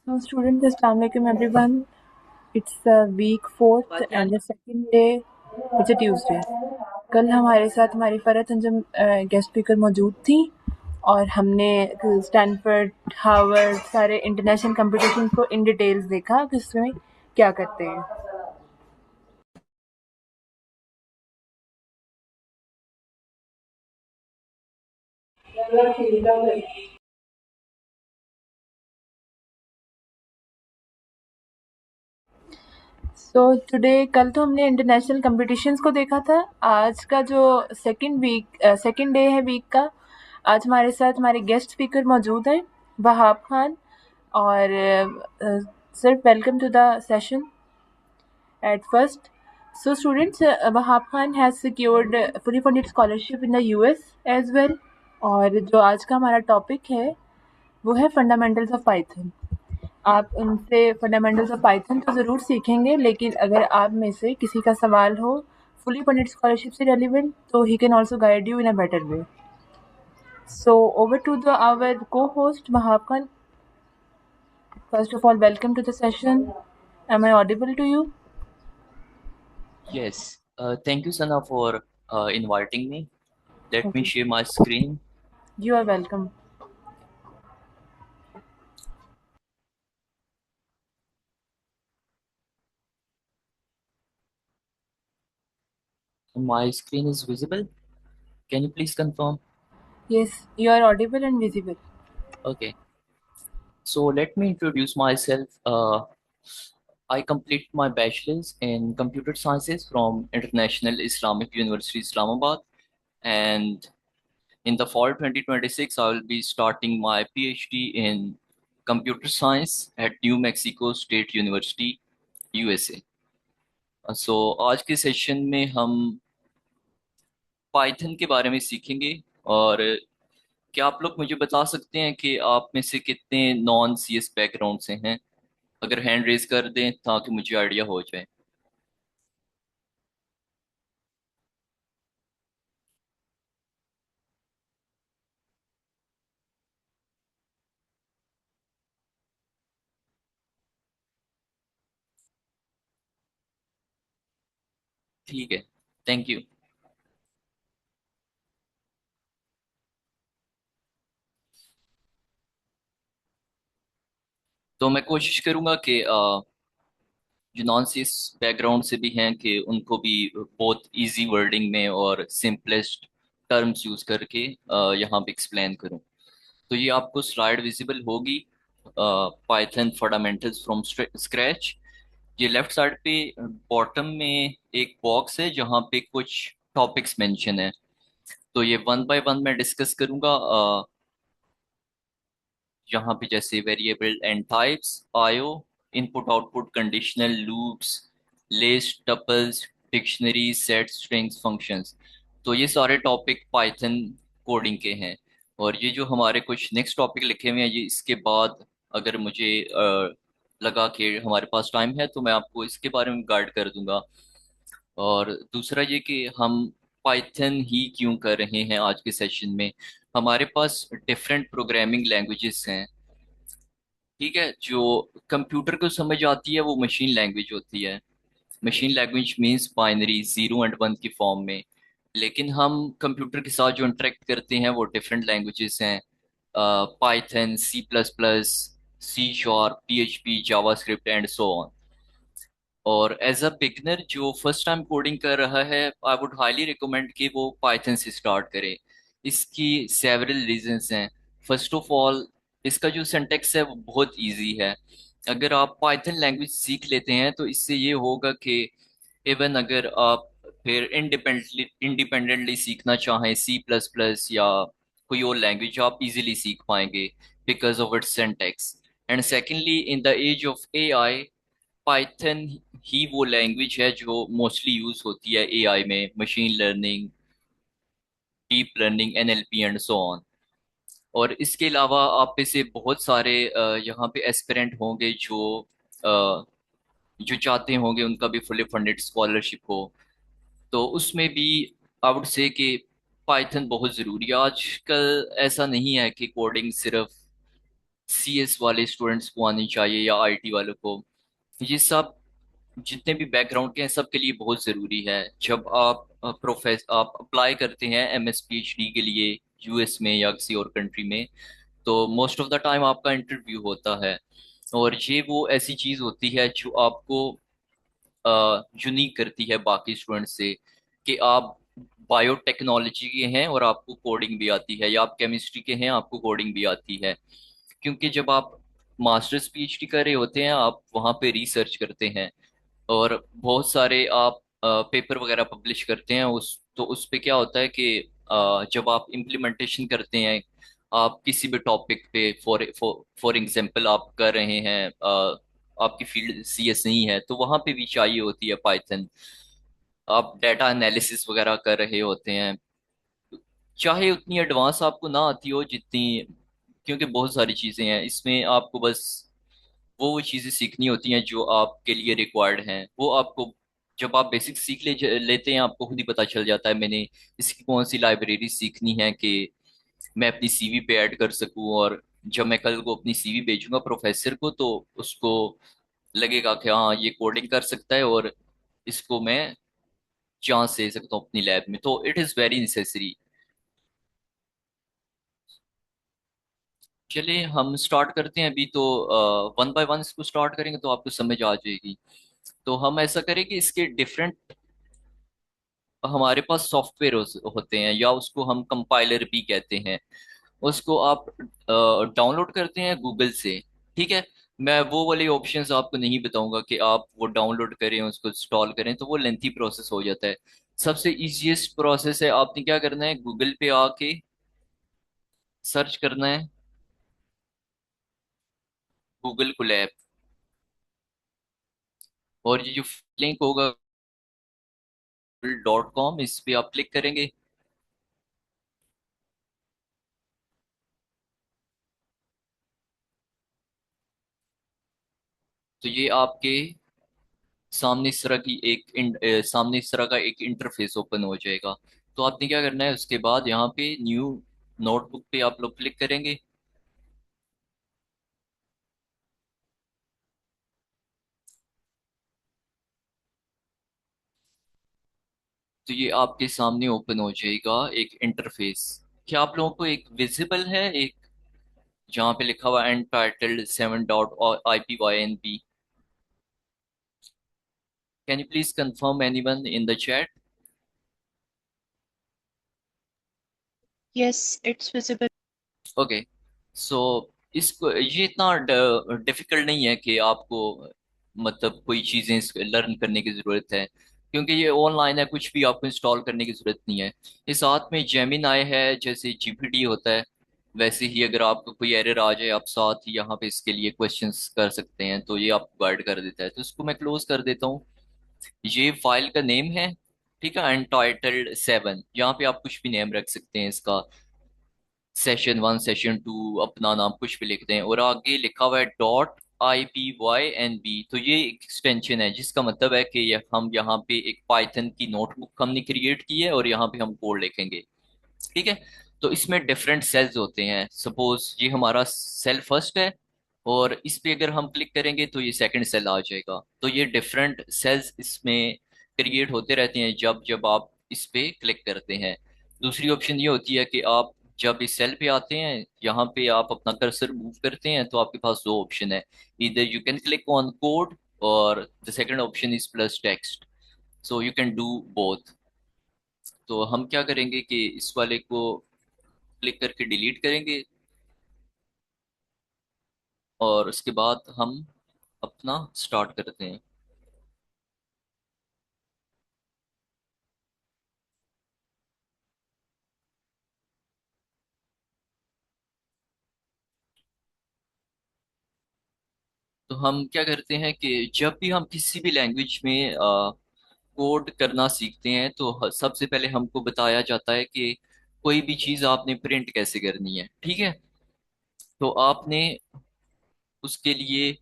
So students, Assalamualaikum everyone. It's week fourth and the second day. It's a Tuesday. कल हमारे साथ हमारी Farhat Anjum guest speaker मौजूद थी और हमने स्टैनफोर्ड, हार्वर्ड सारे इंटरनेशनल कंपटीशन को इन डिटेल्स देखा कि उसमें क्या करते हैं. सो टुडे कल तो हमने इंटरनेशनल कंपटीशंस को देखा था. आज का जो सेकंड डे है वीक का, आज हमारे साथ हमारे गेस्ट स्पीकर मौजूद हैं वहाब खान. और sir, welcome to the session at first. So students, Wahab Khan has secured fully funded scholarship in the US as well. और जो आज का हमारा टॉपिक है वो है फंडामेंटल्स ऑफ पाइथन. आप उनसे फंडामेंटल्स ऑफ पाइथन तो ज़रूर सीखेंगे, लेकिन अगर आप में से किसी का सवाल हो फुली फंडेड स्कॉलरशिप से रेलिवेंट, तो he can also guide you in a better way. So over to the our co-host Wahab Khan. First of all, welcome to the session. Am I audible to you? Yes, thank you, Sana, for inviting me. Let me Okay, share my screen. you are welcome. My screen is visible. Can you please confirm? Yes, you are audible and visible. Okay, so let me introduce myself. I completed my bachelor's in computer sciences from International Islamic University, Islamabad, and in the fall 2026, I will be starting my PhD in computer science at New Mexico State University, USA. So आज के session में हम Python के बारे में सीखेंगे। और क्या आप लोग मुझे बता सकते हैं कि आप में से कितने नॉन सीएस बैकग्राउंड से हैं? अगर हैंड रेज कर दें ताकि मुझे आइडिया हो जाए। ठीक है, थैंक यू। तो मैं कोशिश करूंगा कि जो नॉन सीएस बैकग्राउंड से भी हैं कि उनको भी बहुत इजी वर्डिंग में और सिंपलेस्ट टर्म्स यूज करके यहाँ पे एक्सप्लेन करूं। तो ये आपको स्लाइड विजिबल होगी, पाइथन फंडामेंटल्स फ्रॉम स्क्रैच। ये लेफ्ट साइड पे बॉटम में एक बॉक्स है जहाँ पे कुछ टॉपिक्स मेंशन है। तो ये वन बाय वन मैं डिस्कस करूंगा। यहाँ पे जैसे variable and types, IO, input output, conditional loops, list, tuples, dictionary, set, strings, functions. तो ये सारे टॉपिक पाइथन कोडिंग के हैं। और ये जो हमारे कुछ नेक्स्ट टॉपिक लिखे हुए हैं, ये इसके बाद अगर मुझे लगा कि हमारे पास टाइम है तो मैं आपको इसके बारे में गाइड कर दूंगा। और दूसरा ये कि हम पाइथन ही क्यों कर रहे हैं आज के सेशन में। हमारे पास डिफरेंट प्रोग्रामिंग लैंग्वेजेस हैं, ठीक है। जो कंप्यूटर को समझ आती है वो मशीन लैंग्वेज होती है। Machine language means binary, zero and one की फॉर्म में। लेकिन हम कंप्यूटर के साथ जो इंटरेक्ट करते हैं वो डिफरेंट लैंग्वेजेस हैं। Python, C plus plus, C sharp, PHP, JavaScript and so on. और एज अ बिगनर जो फर्स्ट टाइम कोडिंग कर रहा है, आई वुड हाईली रिकमेंड कि वो पाइथन से स्टार्ट करे। इसकी सेवरल रीजंस हैं। फर्स्ट ऑफ ऑल, इसका जो सिंटेक्स है वो बहुत इजी है। अगर आप पाइथन लैंग्वेज सीख लेते हैं तो इससे ये होगा कि इवन अगर आप फिर इंडिपेंडेंटली सीखना चाहें सी प्लस प्लस या कोई और लैंग्वेज, आप इजीली सीख पाएंगे because of its syntax. And secondly, in the age of AI, Python ही वो लैंग्वेज है जो मोस्टली यूज होती है AI में, machine learning, deep learning, NLP and so on. और इसके अलावा आप में से बहुत सारे यहाँ पे एस्पिरेंट होंगे जो चाहते होंगे उनका भी फुली फंडेड स्कॉलरशिप हो। तो उसमें भी आई वुड से कि पाइथन बहुत ज़रूरी है। आजकल ऐसा नहीं है कि कोडिंग सिर्फ सीएस वाले स्टूडेंट्स को आनी चाहिए या आईटी वालों को। ये सब जितने भी बैकग्राउंड के हैं सबके लिए बहुत ज़रूरी है। जब आप आप अप्लाई करते हैं एमएस पीएचडी के लिए यूएस में या किसी और कंट्री में, तो मोस्ट ऑफ द टाइम आपका इंटरव्यू होता है। और ये वो ऐसी चीज़ होती है जो आपको यूनिक करती है बाकी स्टूडेंट से, कि आप बायोटेक्नोलॉजी के हैं और आपको कोडिंग भी आती है, या आप केमिस्ट्री के हैं आपको कोडिंग भी आती है। क्योंकि जब आप मास्टर्स पीएचडी कर रहे होते हैं आप वहाँ पे रिसर्च करते हैं, और बहुत सारे आप पेपर वगैरह पब्लिश करते हैं। उस पे क्या होता है कि जब आप इम्प्लीमेंटेशन करते हैं, आप किसी भी टॉपिक पे फॉर एग्जांपल आप कर रहे हैं, आपकी फील्ड सीएस नहीं है तो वहां पे भी चाहिए होती है पाइथन। आप डाटा एनालिसिस वगैरह कर रहे होते हैं, चाहे उतनी एडवांस आपको ना आती हो जितनी, क्योंकि बहुत सारी चीजें हैं इसमें, आपको बस वो चीजें सीखनी होती हैं जो आपके लिए रिक्वायर्ड हैं। वो आपको जब आप बेसिक सीख लेते हैं आपको खुद ही पता चल जाता है मैंने इसकी कौन सी लाइब्रेरी सीखनी है कि मैं अपनी सीवी पे ऐड कर सकूं। और जब मैं कल को अपनी सीवी भेजूंगा प्रोफेसर को तो उसको लगेगा कि हाँ ये कोडिंग कर सकता है, और इसको मैं चांस दे सकता हूँ अपनी लैब में, तो इट इज़ वेरी नेसेसरी। चलिए हम स्टार्ट करते हैं अभी तो। वन बाय वन इसको स्टार्ट करेंगे तो आपको समझ आ जाएगी। तो हम ऐसा करेंगे, इसके डिफरेंट हमारे पास सॉफ्टवेयर होते हैं, या उसको हम कंपाइलर भी कहते हैं। उसको आप डाउनलोड करते हैं गूगल से, ठीक है। मैं वो वाले ऑप्शंस आपको नहीं बताऊंगा कि आप वो डाउनलोड करें उसको इंस्टॉल करें, तो वो लेंथी प्रोसेस हो जाता है। सबसे इजीएस्ट प्रोसेस है, आपने क्या करना है, गूगल पे आके सर्च करना है गूगल कोलैब, और ये जो लिंक होगा .com, इस पे आप क्लिक करेंगे तो ये आपके सामने इस तरह की सामने इस तरह का एक इंटरफेस ओपन हो जाएगा। तो आपने क्या करना है, उसके बाद यहाँ पे न्यू नोटबुक पे आप लोग क्लिक करेंगे। तो ये आपके सामने ओपन हो जाएगा एक इंटरफेस। क्या आप लोगों को एक विजिबल है, एक जहाँ पे लिखा हुआ entitled 7.ipynb? Can you please confirm anyone in the chat? Yes, it's visible. Okay. So इसको ये इतना डिफिकल्ट नहीं है कि आपको मतलब कोई चीजें लर्न करने की जरूरत है, क्योंकि ये ऑनलाइन है, कुछ भी आपको इंस्टॉल करने की जरूरत नहीं है। ये साथ में जेमिनाई है, जैसे जीपीटी होता है वैसे ही, अगर आपको कोई एरर आ जाए आप साथ ही यहाँ पे इसके लिए क्वेश्चंस कर सकते हैं, तो ये आपको गाइड कर देता है। तो इसको मैं क्लोज कर देता हूँ। ये फाइल का नेम है, ठीक है, अनटाइटल्ड 7। यहाँ पे आप कुछ भी नेम रख सकते हैं इसका, सेशन 1 सेशन 2 अपना नाम कुछ भी लिखते हैं, और आगे लिखा हुआ है .ipynb। तो ये एक एक्सटेंशन है जिसका मतलब है कि हम यहाँ पे एक पाइथन की नोटबुक हमने क्रिएट की है और यहाँ पे हम कोड लिखेंगे, ठीक है। तो इसमें डिफरेंट सेल्स होते हैं, सपोज ये हमारा सेल फर्स्ट है, और इस पे अगर हम क्लिक करेंगे तो ये सेकंड सेल आ जाएगा। तो ये डिफरेंट सेल्स इसमें क्रिएट होते रहते हैं जब जब आप इस पे क्लिक करते हैं। दूसरी ऑप्शन ये होती है कि आप जब इस सेल पे आते हैं यहाँ पे आप अपना कर्सर मूव करते हैं तो आपके पास दो ऑप्शन है, इधर you can click on code, और the second option is plus text. So you can do both. तो हम क्या करेंगे कि इस वाले को क्लिक करके डिलीट करेंगे, और उसके बाद हम अपना स्टार्ट करते हैं। तो हम क्या करते हैं कि जब भी हम किसी भी लैंग्वेज में कोड करना सीखते हैं तो सबसे पहले हमको बताया जाता है कि कोई भी चीज़ आपने प्रिंट कैसे करनी है, ठीक है। तो आपने उसके लिए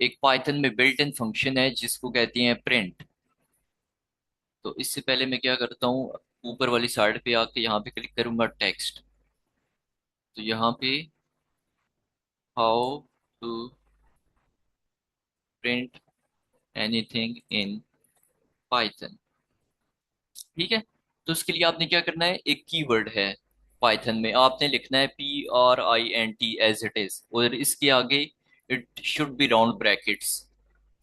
एक पाइथन में बिल्ट इन फंक्शन है जिसको कहते हैं प्रिंट। तो इससे पहले मैं क्या करता हूँ, ऊपर वाली साइड पे आके यहाँ पे क्लिक करूंगा टेक्स्ट। तो यहाँ पे how to print anything in Python. ठीक है, तो उसके लिए आपने क्या करना है, एक कीवर्ड है पाइथन में, आपने लिखना है PRINT एज इट इज, और इसके आगे it should be round brackets.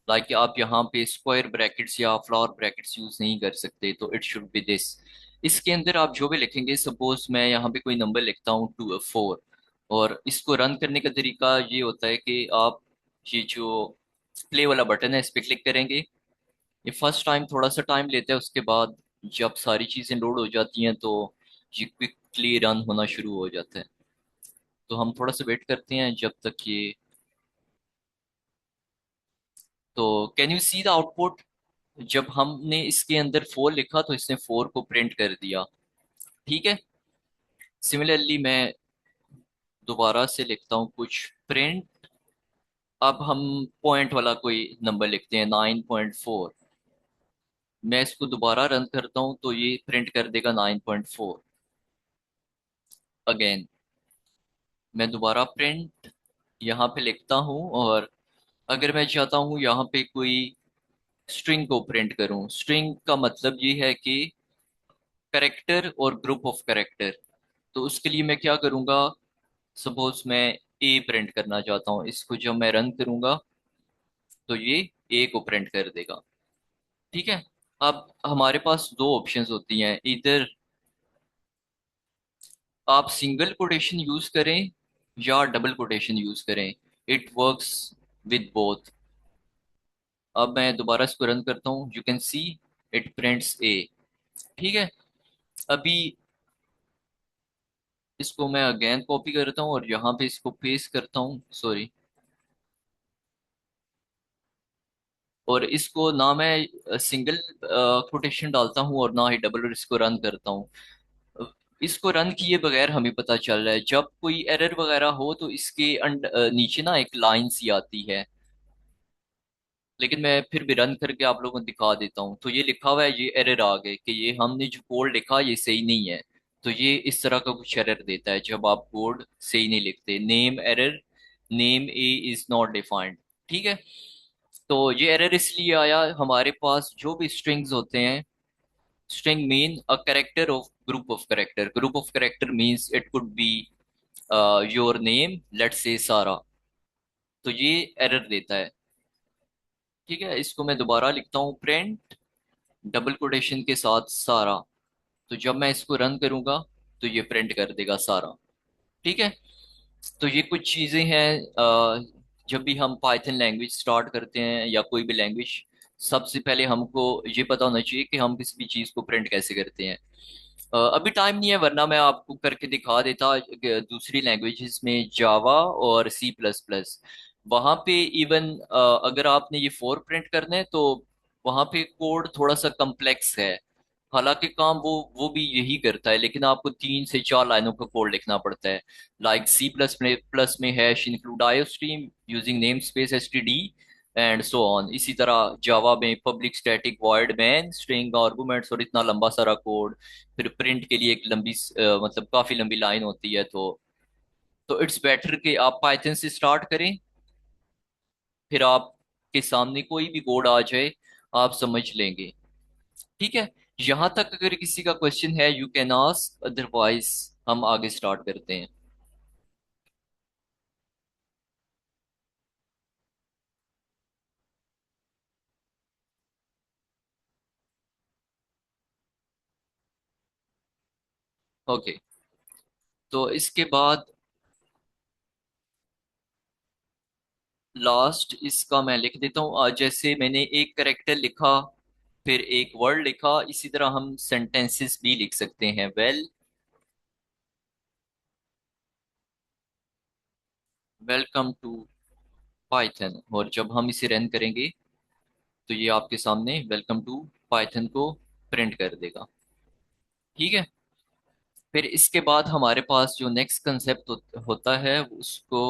Like आप यहाँ पे स्क्वायर ब्रैकेट्स या फ्लावर ब्रैकेट्स यूज नहीं कर सकते, तो इट शुड बी दिस। इसके अंदर आप जो भी लिखेंगे, सपोज मैं यहाँ पे कोई नंबर लिखता हूँ 4, और इसको रन करने का तरीका ये होता है कि आप ये जो प्ले वाला बटन है इस पे क्लिक करेंगे। ये फर्स्ट टाइम थोड़ा सा टाइम लेता है, उसके बाद जब सारी चीजें लोड हो जाती हैं तो ये क्विकली रन होना शुरू हो जाता है। तो हम थोड़ा सा वेट करते हैं जब तक ये। तो can you see the output. जब हमने इसके अंदर 4 लिखा तो इसने 4 को प्रिंट कर दिया। ठीक है, सिमिलरली मैं दोबारा से लिखता हूँ कुछ प्रिंट। अब हम पॉइंट वाला कोई नंबर लिखते हैं 9.4। मैं इसको दोबारा रन करता हूँ तो ये प्रिंट कर देगा 9.4 अगेन। मैं दोबारा प्रिंट यहाँ पे लिखता हूँ, और अगर मैं चाहता हूँ यहाँ पे कोई स्ट्रिंग को प्रिंट करूँ, स्ट्रिंग का मतलब ये है कि करेक्टर और ग्रुप ऑफ करेक्टर। तो उसके लिए मैं क्या करूँगा, सपोज मैं ए प्रिंट करना चाहता हूँ, इसको जब मैं रन करूँगा तो ये ए को प्रिंट कर देगा। ठीक है, अब हमारे पास दो ऑप्शंस होती हैं, इधर आप सिंगल कोटेशन यूज करें या डबल कोटेशन यूज करें, इट वर्क्स विद बोथ। अब मैं दोबारा इसको रन करता हूँ, you can see it prints A. ठीक है, अभी इसको मैं अगेन कॉपी करता हूँ और यहाँ पे इसको पेस्ट करता हूँ, सॉरी। और इसको ना मैं सिंगल कोटेशन डालता हूँ और ना ही डबल, और इसको रन करता हूँ। इसको रन किए बगैर हमें पता चल रहा है जब कोई एरर वगैरह हो तो इसके नीचे ना एक लाइन सी आती है। लेकिन मैं फिर भी रन करके आप लोगों को दिखा देता हूँ। तो ये लिखा हुआ है, ये एरर आ गए कि ये हमने जो कोड लिखा ये सही नहीं है। तो ये इस तरह का कुछ एरर देता है जब आप कोड सही नहीं लिखते। Name error, name A is not defined. ठीक है, तो ये एरर इसलिए आया, हमारे पास जो भी स्ट्रिंग्स होते हैं, string mean a character of group of character, group of character means it could be your name, let's say सारा। तो ये एरर देता है। ठीक है, इसको मैं दोबारा लिखता हूँ, प्रिंट डबल कोटेशन के साथ सारा। तो जब मैं इसको रन करूंगा तो ये प्रिंट कर देगा सारा। ठीक है, तो ये कुछ चीजें हैं। जब भी हम पाइथन लैंग्वेज स्टार्ट करते हैं या कोई भी लैंग्वेज, सबसे पहले हमको ये पता होना चाहिए कि हम किसी भी चीज को प्रिंट कैसे करते हैं। अभी टाइम नहीं है, वरना मैं आपको करके दिखा देता दूसरी लैंग्वेजेस में, जावा और C++। वहां पे इवन अगर आपने ये 4 प्रिंट करने हैं तो वहां पे कोड थोड़ा सा कम्प्लेक्स है। हालांकि काम वो भी यही करता है, लेकिन आपको 3 से 4 लाइनों का कोड लिखना पड़ता है। लाइक C++ में hash include iostream using name space STD and so on. इसी तरह जावा में public static void main string arguments, और इतना लंबा सारा कोड। फिर प्रिंट के लिए एक लंबी मतलब काफी लंबी लाइन होती है। तो इट्स बेटर कि आप पाइथन से स्टार्ट करें, फिर आपके सामने कोई भी कोड आ जाए आप समझ लेंगे। ठीक है, यहां तक अगर किसी का क्वेश्चन है यू कैन आस्क, अदरवाइज हम आगे स्टार्ट करते हैं। ओके, तो इसके बाद लास्ट इसका मैं लिख देता हूँ। जैसे मैंने एक करेक्टर लिखा, फिर एक वर्ड लिखा, इसी तरह हम सेंटेंसेस भी लिख सकते हैं। वेलकम टू पाइथन, और जब हम इसे रन करेंगे तो ये आपके सामने वेलकम टू पाइथन को प्रिंट कर देगा। ठीक है, फिर इसके बाद हमारे पास जो नेक्स्ट कंसेप्ट होता है उसको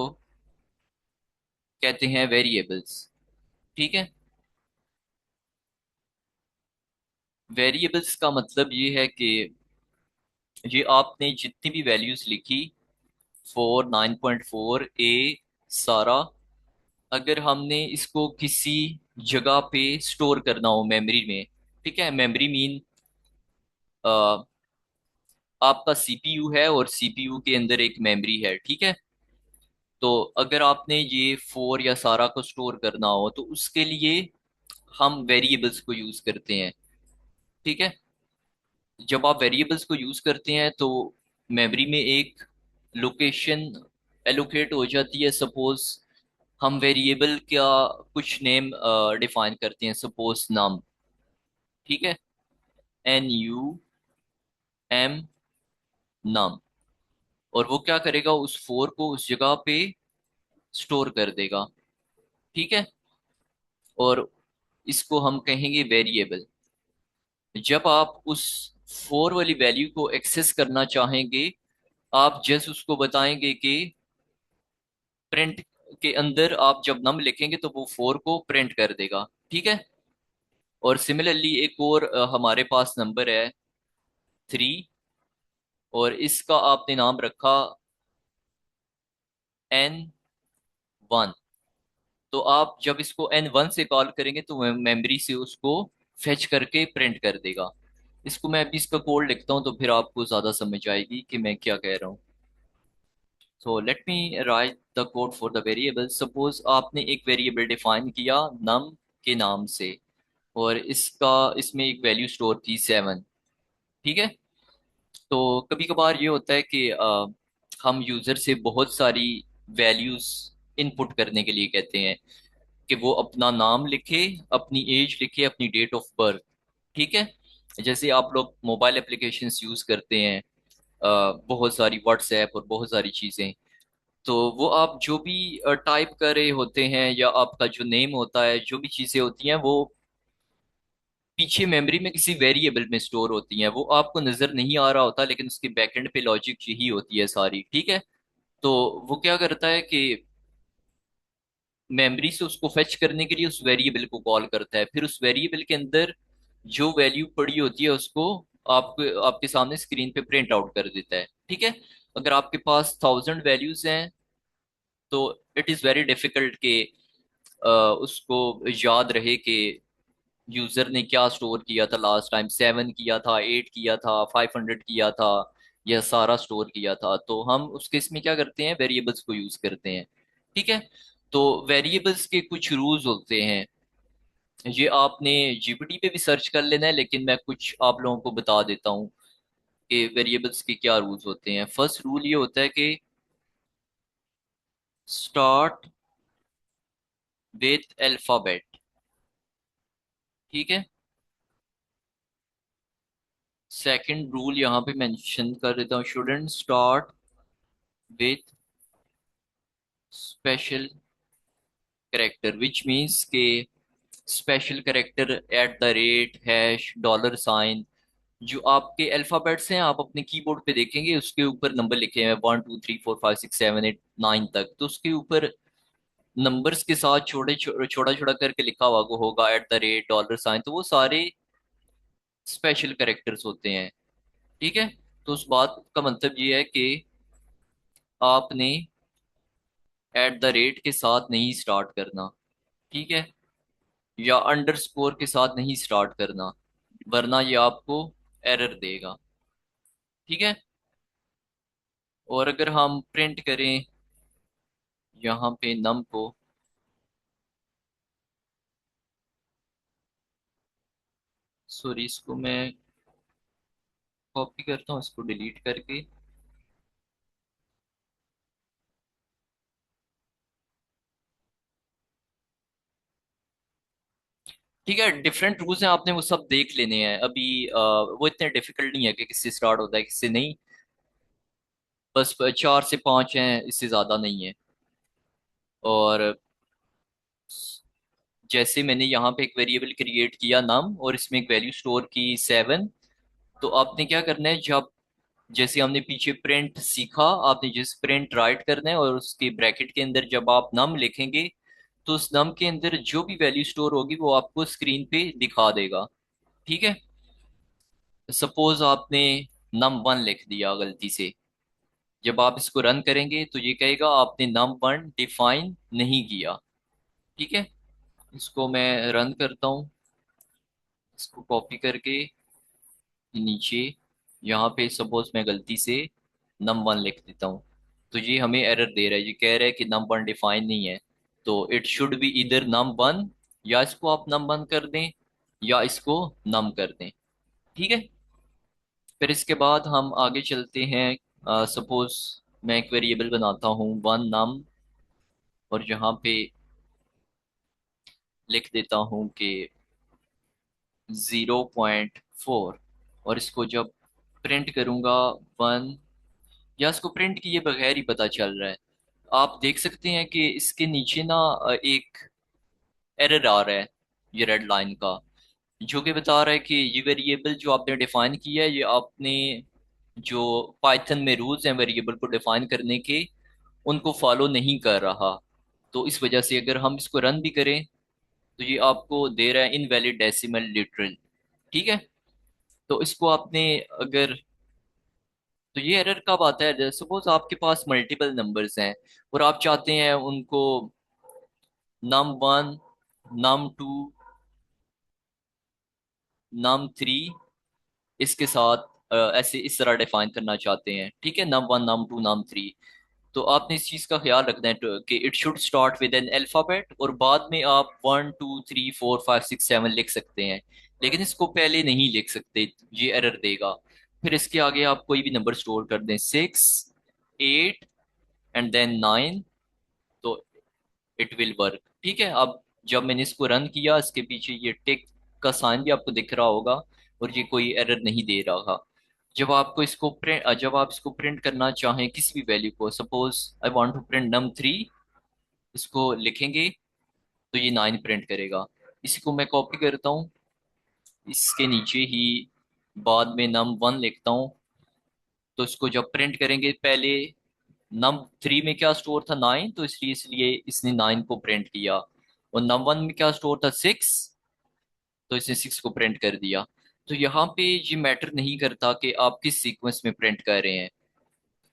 कहते हैं वेरिएबल्स। ठीक है, वेरिएबल्स का मतलब ये है कि ये आपने जितनी भी वैल्यूज लिखी, 4, 9.4, ए, सारा, अगर हमने इसको किसी जगह पे स्टोर करना हो मेमोरी में, ठीक है, मेमोरी मीन आपका सीपीयू है और सीपीयू के अंदर एक मेमोरी है, ठीक है। तो अगर आपने ये फोर या सारा को स्टोर करना हो तो उसके लिए हम वेरिएबल्स को यूज करते हैं, ठीक है। जब आप वेरिएबल्स को यूज करते हैं तो मेमोरी में एक लोकेशन एलोकेट हो जाती है। सपोज हम वेरिएबल का कुछ नेम डिफाइन करते हैं, सपोज नाम, ठीक है, NUM, नाम। और वो क्या करेगा, उस फोर को उस जगह पे स्टोर कर देगा, ठीक है। और इसको हम कहेंगे वेरिएबल। जब आप उस फोर वाली वैल्यू को एक्सेस करना चाहेंगे, आप जस्ट उसको बताएंगे कि प्रिंट के अंदर आप जब नम लिखेंगे तो वो फोर को प्रिंट कर देगा, ठीक है। और सिमिलरली एक और हमारे पास नंबर है 3, और इसका आपने नाम रखा N1। तो आप जब इसको N1 से कॉल करेंगे तो मेमोरी से उसको फेच करके प्रिंट कर देगा। इसको मैं अभी इसका कोड लिखता हूँ तो फिर आपको ज्यादा समझ आएगी कि मैं क्या कह रहा हूँ। So let me right the code for the variable. Suppose आपने एक वेरिएबल डिफाइन किया नम के नाम से, और इसमें एक वैल्यू स्टोर थी 7, ठीक है। तो कभी कभार ये होता है कि हम यूजर से बहुत सारी वैल्यूज इनपुट करने के लिए कहते हैं कि वो अपना नाम लिखे, अपनी एज लिखे, अपनी डेट ऑफ बर्थ, ठीक है। जैसे आप लोग मोबाइल एप्लीकेशंस यूज करते हैं, बहुत सारी व्हाट्सएप और बहुत सारी चीजें, तो वो आप जो भी टाइप कर रहे होते हैं या आपका जो नेम होता है, जो भी चीजें होती हैं वो पीछे मेमोरी में किसी वेरिएबल में स्टोर होती हैं। वो आपको नजर नहीं आ रहा होता, लेकिन उसके बैकएंड पे लॉजिक यही होती है सारी, ठीक है। तो वो क्या करता है कि मेमोरी से उसको फेच करने के लिए उस वेरिएबल को कॉल करता है, फिर उस वेरिएबल के अंदर जो वैल्यू पड़ी होती है उसको आपको आपके सामने स्क्रीन पे प्रिंट आउट कर देता है, ठीक है। अगर आपके पास 1000 वैल्यूज हैं तो इट इज वेरी डिफिकल्ट कि उसको याद रहे कि यूजर ने क्या स्टोर किया था लास्ट टाइम, 7 किया था, 8 किया था, 500 किया था, या सारा स्टोर किया था। तो हम उस केस में क्या करते हैं, वेरिएबल्स को यूज करते हैं, ठीक है। तो वेरिएबल्स के कुछ रूल्स होते हैं, ये आपने जीपीटी पे भी सर्च कर लेना है, लेकिन मैं कुछ आप लोगों को बता देता हूँ कि वेरिएबल्स के क्या रूल्स होते हैं। फर्स्ट रूल ये होता है कि स्टार्ट विथ अल्फाबेट, ठीक है। सेकंड रूल यहाँ पे मेंशन कर देता हूँ, shouldn't start with special character, which means के special character at the rate, hash, dollar sign, जो आपके अल्फाबेट्स हैं आप अपने कीबोर्ड पे देखेंगे उसके ऊपर नंबर लिखे हैं 1 2 3 4 5 6 7 8 9 तक, तो उसके ऊपर नंबर्स के साथ छोटा छोटा करके लिखा हुआ वो होगा at the rate, dollar sign, तो वो सारे स्पेशल करेक्टर्स होते हैं, ठीक है। तो उस बात का मतलब ये है कि आपने एट द रेट के साथ नहीं स्टार्ट करना, ठीक है, या अंडरस्कोर के साथ नहीं स्टार्ट करना, वरना ये आपको एरर देगा, ठीक है। और अगर हम प्रिंट करें यहाँ पे नम को, सॉरी इसको मैं कॉपी करता हूँ इसको डिलीट करके, ठीक है। डिफरेंट रूल्स हैं, आपने वो सब देख लेने हैं अभी। वो इतने डिफिकल्ट नहीं है कि किससे स्टार्ट होता है किससे नहीं, बस 4 से 5 हैं, इससे ज्यादा नहीं है। और जैसे मैंने यहाँ पे एक वेरिएबल क्रिएट किया नाम, और इसमें एक वैल्यू स्टोर की 7, तो आपने क्या करना है, जब जैसे हमने पीछे प्रिंट सीखा, आपने जिस प्रिंट राइट करना है और उसके ब्रैकेट के अंदर जब आप नम लिखेंगे तो उस नम के अंदर जो भी वैल्यू स्टोर होगी वो आपको स्क्रीन पे दिखा देगा, ठीक है। सपोज आपने num1 लिख दिया गलती से, जब आप इसको रन करेंगे तो ये कहेगा आपने num1 डिफाइन नहीं किया। ठीक है, इसको मैं रन करता हूँ, इसको कॉपी करके नीचे यहाँ पे सपोज मैं गलती से num1 लिख देता हूँ, तो ये हमें एरर दे रहा है, ये कह रहा है कि num1 डिफाइन नहीं है। तो इट शुड बी इधर num1, या इसको आप num1 कर दें या इसको num कर दें। ठीक है, फिर इसके बाद हम आगे चलते हैं। सपोज मैं एक वेरिएबल बनाता हूँ वन नम, और यहाँ पे लिख देता हूँ कि 0.4, और इसको जब प्रिंट करूंगा वन, या इसको प्रिंट किए बगैर ही पता चल रहा है। आप देख सकते हैं कि इसके नीचे ना एक एरर आ रहा है, ये रेड लाइन का, जो कि बता रहा है कि ये वेरिएबल जो आपने डिफाइन किया है, ये आपने जो पाइथन में रूल्स हैं वेरिएबल को डिफाइन करने के, उनको फॉलो नहीं कर रहा। तो इस वजह से अगर हम इसको रन भी करें तो ये आपको दे रहा है इनवैलिड डेसिमल लिटरल। ठीक है, तो इसको आपने अगर, तो ये एरर कब आता है, सपोज आपके पास मल्टीपल नंबर्स हैं और आप चाहते हैं उनको num1, num2, num3 इसके साथ ऐसे इस तरह डिफाइन करना चाहते हैं। ठीक है, num1, num2, num3, तो आपने इस चीज का ख्याल रखना है कि it should start with an alphabet, और बाद में आप 1 2 3 4 5 6 7 लिख सकते हैं, लेकिन इसको पहले नहीं लिख सकते, ये एरर देगा। फिर इसके आगे आप कोई भी नंबर स्टोर कर दें, 6 8 एंड देन 9, तो इट विल वर्क। ठीक है, अब जब मैंने इसको रन किया, इसके पीछे ये टिक का साइन भी आपको दिख रहा होगा, और ये कोई एरर नहीं दे रहा। जब आप इसको प्रिंट करना चाहें किसी भी वैल्यू को, suppose I want to print num3, इसको लिखेंगे तो ये 9 प्रिंट करेगा। इसी को मैं कॉपी करता हूँ, इसके नीचे ही बाद में num1 लिखता हूँ, तो इसको जब प्रिंट करेंगे, पहले num3 में क्या स्टोर था, 9, तो इसलिए इसलिए इसने 9 को प्रिंट किया, और num1 में क्या स्टोर था, 6, तो इसने 6 को प्रिंट कर दिया। तो यहाँ पे ये मैटर नहीं करता कि आप किस सीक्वेंस में प्रिंट कर रहे हैं।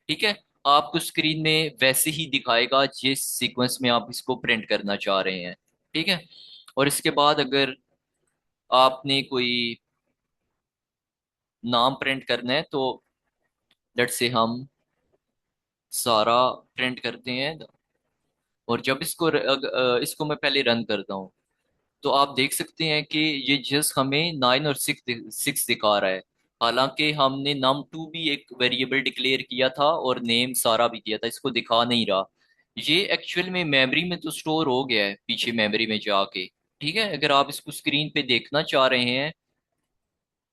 ठीक है, आपको स्क्रीन में वैसे ही दिखाएगा जिस सीक्वेंस में आप इसको प्रिंट करना चाह रहे हैं। ठीक है, और इसके बाद अगर आपने कोई नाम प्रिंट करना है, तो लेट से हम सारा प्रिंट करते हैं, और जब इसको मैं पहले रन करता हूँ, तो आप देख सकते हैं कि ये जस्ट हमें 9 और 6 दिखा रहा है। हालांकि हमने num2 भी एक वेरिएबल डिक्लेयर किया था और नेम सारा भी किया था, इसको दिखा नहीं रहा। ये एक्चुअल में मेमोरी में तो स्टोर हो गया है, पीछे मेमोरी में जाके। ठीक है, अगर आप इसको स्क्रीन पे देखना चाह रहे हैं,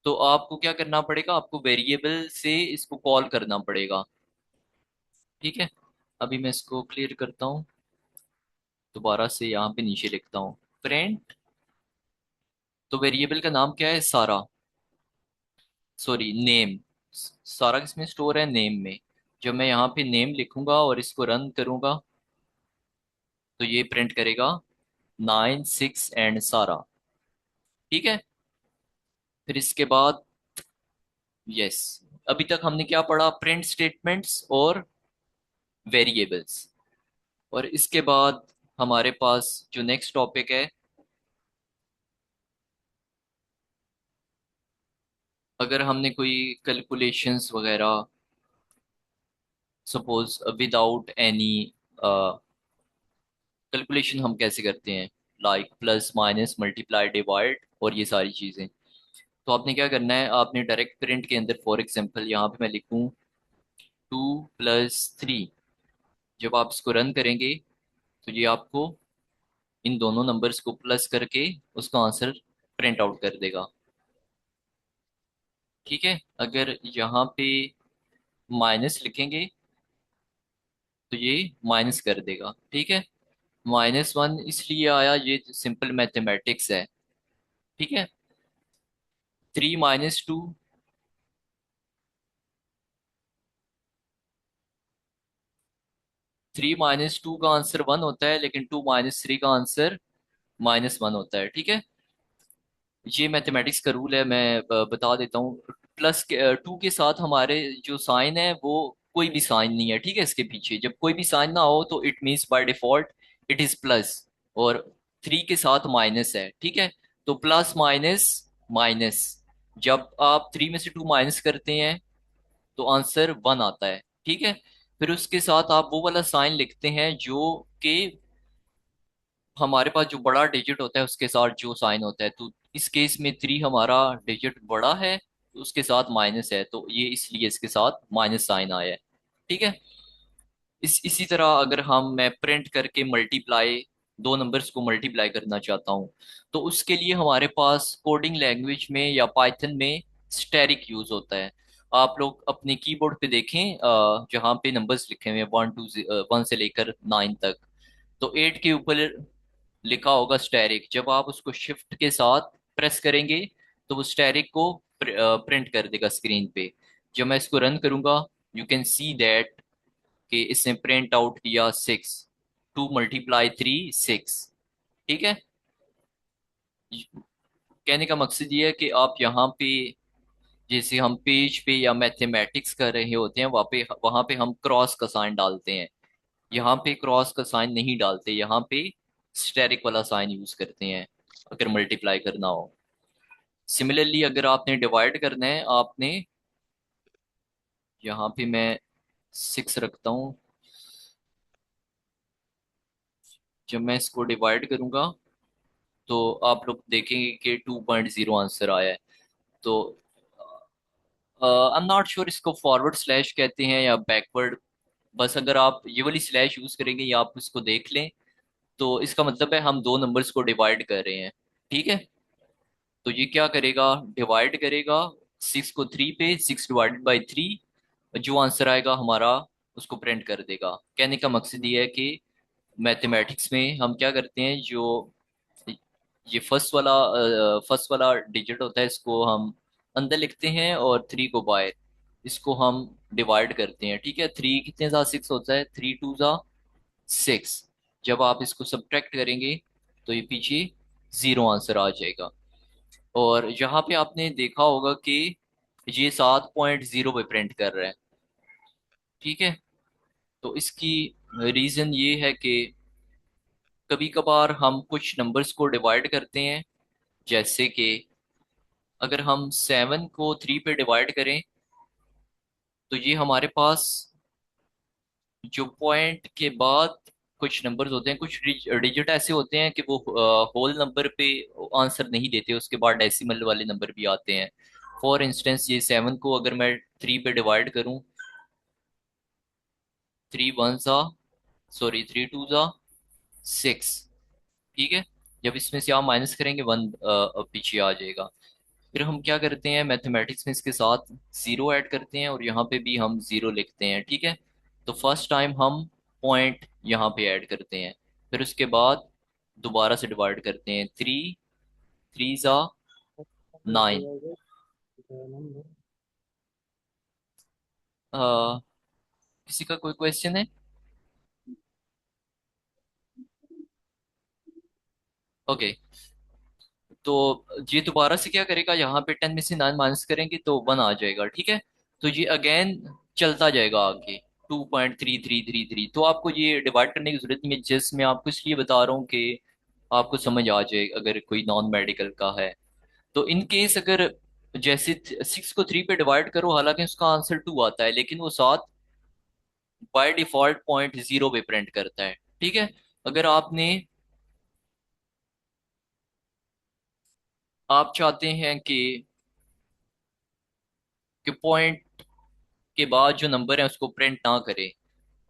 तो आपको क्या करना पड़ेगा, आपको वेरिएबल से इसको कॉल करना पड़ेगा। ठीक है, अभी मैं इसको क्लियर करता हूँ, दोबारा से यहाँ पे नीचे लिखता हूँ प्रिंट, तो वेरिएबल का नाम क्या है, सारा, सॉरी नेम। सारा किसमें स्टोर है, नेम में। जब मैं यहाँ पे नेम लिखूंगा और इसको रन करूंगा, तो ये प्रिंट करेगा 9 6 एंड सारा। ठीक है, फिर इसके बाद, यस, अभी तक हमने क्या पढ़ा, प्रिंट स्टेटमेंट्स और वेरिएबल्स। और इसके बाद हमारे पास जो नेक्स्ट टॉपिक है, अगर हमने कोई कैलकुलेशंस वगैरह, सपोज विदाउट एनी कैलकुलेशन हम कैसे करते हैं, like plus minus multiply divide और ये सारी चीज़ें, तो आपने क्या करना है, आपने डायरेक्ट प्रिंट के अंदर फॉर एग्जांपल यहाँ पे मैं लिखूँ 2 + 3, जब आप इसको रन करेंगे तो ये आपको इन दोनों नंबर्स को प्लस करके उसका आंसर प्रिंट आउट कर देगा। ठीक है, अगर यहाँ पे माइनस लिखेंगे तो ये माइनस कर देगा। ठीक है, -1 इसलिए आया, ये सिंपल मैथमेटिक्स है। ठीक है, 3 - 2, 3 - 2 का आंसर 1 होता है, लेकिन 2 - 3 का आंसर -1 होता है। ठीक है, ये मैथमेटिक्स का रूल है, मैं बता देता हूँ। प्लस 2 के साथ हमारे जो साइन है वो कोई भी साइन नहीं है, ठीक है। इसके पीछे जब कोई भी साइन ना हो तो it means by default it is plus, और 3 के साथ माइनस है, ठीक है। तो प्लस माइनस माइनस, जब आप 3 में से 2 माइनस करते हैं तो आंसर 1 आता है, ठीक है। फिर उसके साथ आप वो वाला साइन लिखते हैं जो कि हमारे पास जो बड़ा डिजिट होता है उसके साथ जो साइन होता है। तो इस केस में 3 हमारा डिजिट बड़ा है, तो उसके साथ माइनस है, तो ये इसलिए इसके साथ माइनस साइन आया है, ठीक है। इसी तरह अगर मैं प्रिंट करके मल्टीप्लाई, दो नंबर्स को मल्टीप्लाई करना चाहता हूँ, तो उसके लिए हमारे पास कोडिंग लैंग्वेज में या पाइथन में स्टैरिक यूज होता है। आप लोग अपने कीबोर्ड पे देखें, जहाँ पे नंबर्स लिखे हुए हैं 1 से लेकर 9 तक, तो 8 के ऊपर लिखा होगा स्टैरिक। जब आप उसको शिफ्ट के साथ प्रेस करेंगे तो वो स्टैरिक को प्रिंट कर देगा स्क्रीन पे। जब मैं इसको रन करूंगा, यू कैन सी दैट कि इसने प्रिंट आउट किया 6, 2 × 3 6, ठीक है। कहने का मकसद ये है कि आप यहाँ पे, जैसे हम पेज पे या मैथमेटिक्स कर रहे होते हैं, वहाँ पे हम क्रॉस का साइन डालते हैं, यहाँ पे क्रॉस का साइन नहीं डालते, यहाँ पे स्टेरिक वाला साइन यूज करते हैं अगर मल्टीप्लाई करना हो। सिमिलरली अगर आपने डिवाइड करना है, आपने यहाँ पे मैं 6 रखता हूँ। जब मैं इसको डिवाइड करूंगा तो आप लोग देखेंगे कि 2.0 आंसर आया है। तो आई एम नॉट श्योर इसको फॉरवर्ड स्लैश कहते हैं या बैकवर्ड। बस अगर आप ये वाली स्लैश यूज करेंगे या आप इसको देख लें, तो इसका मतलब है हम दो नंबर्स को डिवाइड कर रहे हैं, ठीक है। तो ये क्या करेगा, डिवाइड करेगा 6 को 3 पे, 6 डिवाइडेड बाई 3, जो आंसर आएगा हमारा उसको प्रिंट कर देगा। कहने का मकसद ये है कि मैथमेटिक्स में हम क्या करते हैं, जो ये फर्स्ट वाला डिजिट होता है इसको हम अंदर लिखते हैं, और 3 को बाहर, इसको हम डिवाइड करते हैं, ठीक है। 3 कितने ज़ा 6 होता है, 3 2 ज़ा 6। जब आप इसको सब्ट्रैक्ट करेंगे तो ये पीछे 0 आंसर आ जाएगा। और यहाँ पे आपने देखा होगा कि ये 7.0 पे प्रिंट कर रहा है, ठीक है। तो इसकी रीज़न ये है कि कभी कभार हम कुछ नंबर्स को डिवाइड करते हैं, जैसे कि अगर हम 7 को 3 पे डिवाइड करें, तो ये हमारे पास जो पॉइंट के बाद कुछ नंबर्स होते हैं, कुछ डिजिट ऐसे होते हैं कि वो होल नंबर पे आंसर नहीं देते, उसके बाद डेसिमल वाले नंबर भी आते हैं। फॉर इंस्टेंस ये 7 को अगर मैं 3 पे डिवाइड करूं, 3 1 ज़ा सॉरी 3 2 ज़ा 6, ठीक है। जब इसमें से आप माइनस करेंगे 1 पीछे आ जाएगा। फिर हम क्या करते हैं, मैथमेटिक्स में इसके साथ 0 ऐड करते हैं, और यहाँ पे भी हम 0 लिखते हैं, ठीक है। तो फर्स्ट टाइम हम पॉइंट यहाँ पे ऐड करते हैं, फिर उसके बाद दोबारा से डिवाइड करते हैं, 3 3 ज़ा 9। किसी का कोई क्वेश्चन है? ओके। तो ये दोबारा से क्या करेगा, यहाँ पे 10 में से 9 माइनस करेंगे तो 1 आ जाएगा, ठीक है। तो ये अगेन चलता जाएगा आगे, 2.3333। तो आपको ये डिवाइड करने की जरूरत नहीं है, जस्ट मैं आपको इसलिए बता रहा हूँ कि आपको समझ आ जाए अगर कोई नॉन मेडिकल का है। तो इन केस अगर जैसे 6 को 3 पे डिवाइड करो, हालांकि उसका आंसर 2 आता है, लेकिन वो साथ बाय डिफॉल्ट 0.0 पे प्रिंट करता है, ठीक है। अगर आप चाहते हैं कि पॉइंट के बाद जो नंबर है उसको प्रिंट ना करे,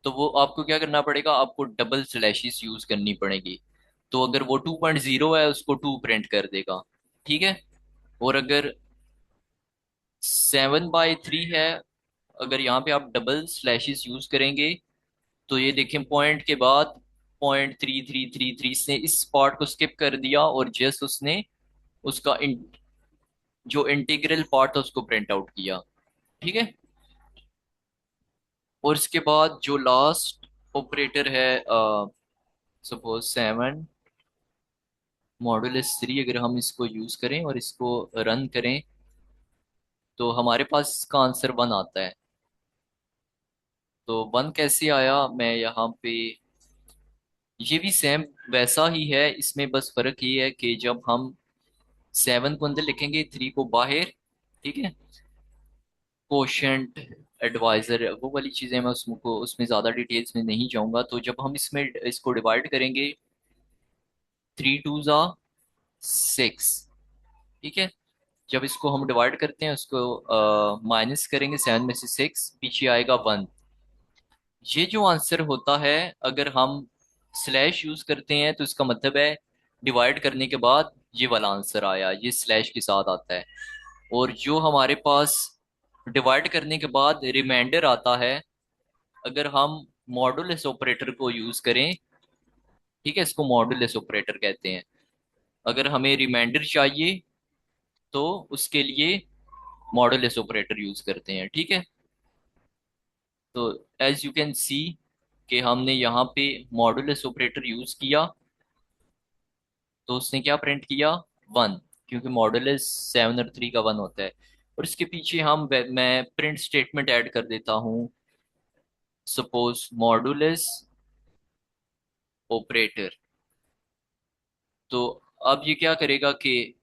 तो वो आपको क्या करना पड़ेगा, आपको डबल स्लैशेस यूज करनी पड़ेगी। तो अगर वो 2.0 है उसको 2 प्रिंट कर देगा, ठीक है। और अगर 7/3 है, अगर यहाँ पे आप डबल स्लैशेस यूज करेंगे, तो ये देखें पॉइंट के बाद 0.3333, इसने इस पार्ट को स्किप कर दिया और जस्ट उसने उसका जो इंटीग्रल पार्ट था उसको प्रिंट आउट किया, ठीक है। और इसके बाद जो लास्ट ऑपरेटर है, सपोज 7 मॉडुलस 3, अगर हम इसको यूज करें और इसको रन करें, तो हमारे पास इसका आंसर 1 आता है। तो 1 कैसे आया, मैं यहाँ पे, ये भी सेम वैसा ही है, इसमें बस फर्क ये है कि जब हम 7 को अंदर लिखेंगे, 3 को बाहर। ठीक है। कोशेंट, एडवाइजर, वो वाली चीजें मैं उसको उसमें ज्यादा डिटेल्स में नहीं जाऊंगा। तो जब हम इसमें इसको डिवाइड करेंगे, 3 2 जा 6। ठीक है। जब इसको हम डिवाइड करते हैं, उसको माइनस करेंगे 7 में से 6, पीछे आएगा 1। ये जो आंसर होता है, अगर हम स्लैश यूज करते हैं तो इसका मतलब है डिवाइड करने के बाद ये वाला आंसर आया, ये स्लैश के साथ आता है। और जो हमारे पास डिवाइड करने के बाद रिमाइंडर आता है, अगर हम मॉडुलस ऑपरेटर को यूज करें, ठीक है, इसको मॉडुलस ऑपरेटर कहते हैं। अगर हमें रिमाइंडर चाहिए तो उसके लिए मॉडुलस ऑपरेटर यूज करते हैं। ठीक है। तो एज यू कैन सी कि हमने यहाँ पे मॉडुलस ऑपरेटर यूज किया, तो उसने क्या प्रिंट किया, 1, क्योंकि मॉडुलस 7 और 3 का 1 होता है। और इसके पीछे मैं प्रिंट स्टेटमेंट ऐड कर देता हूँ, सपोज मॉडुलस ऑपरेटर। तो अब ये क्या करेगा कि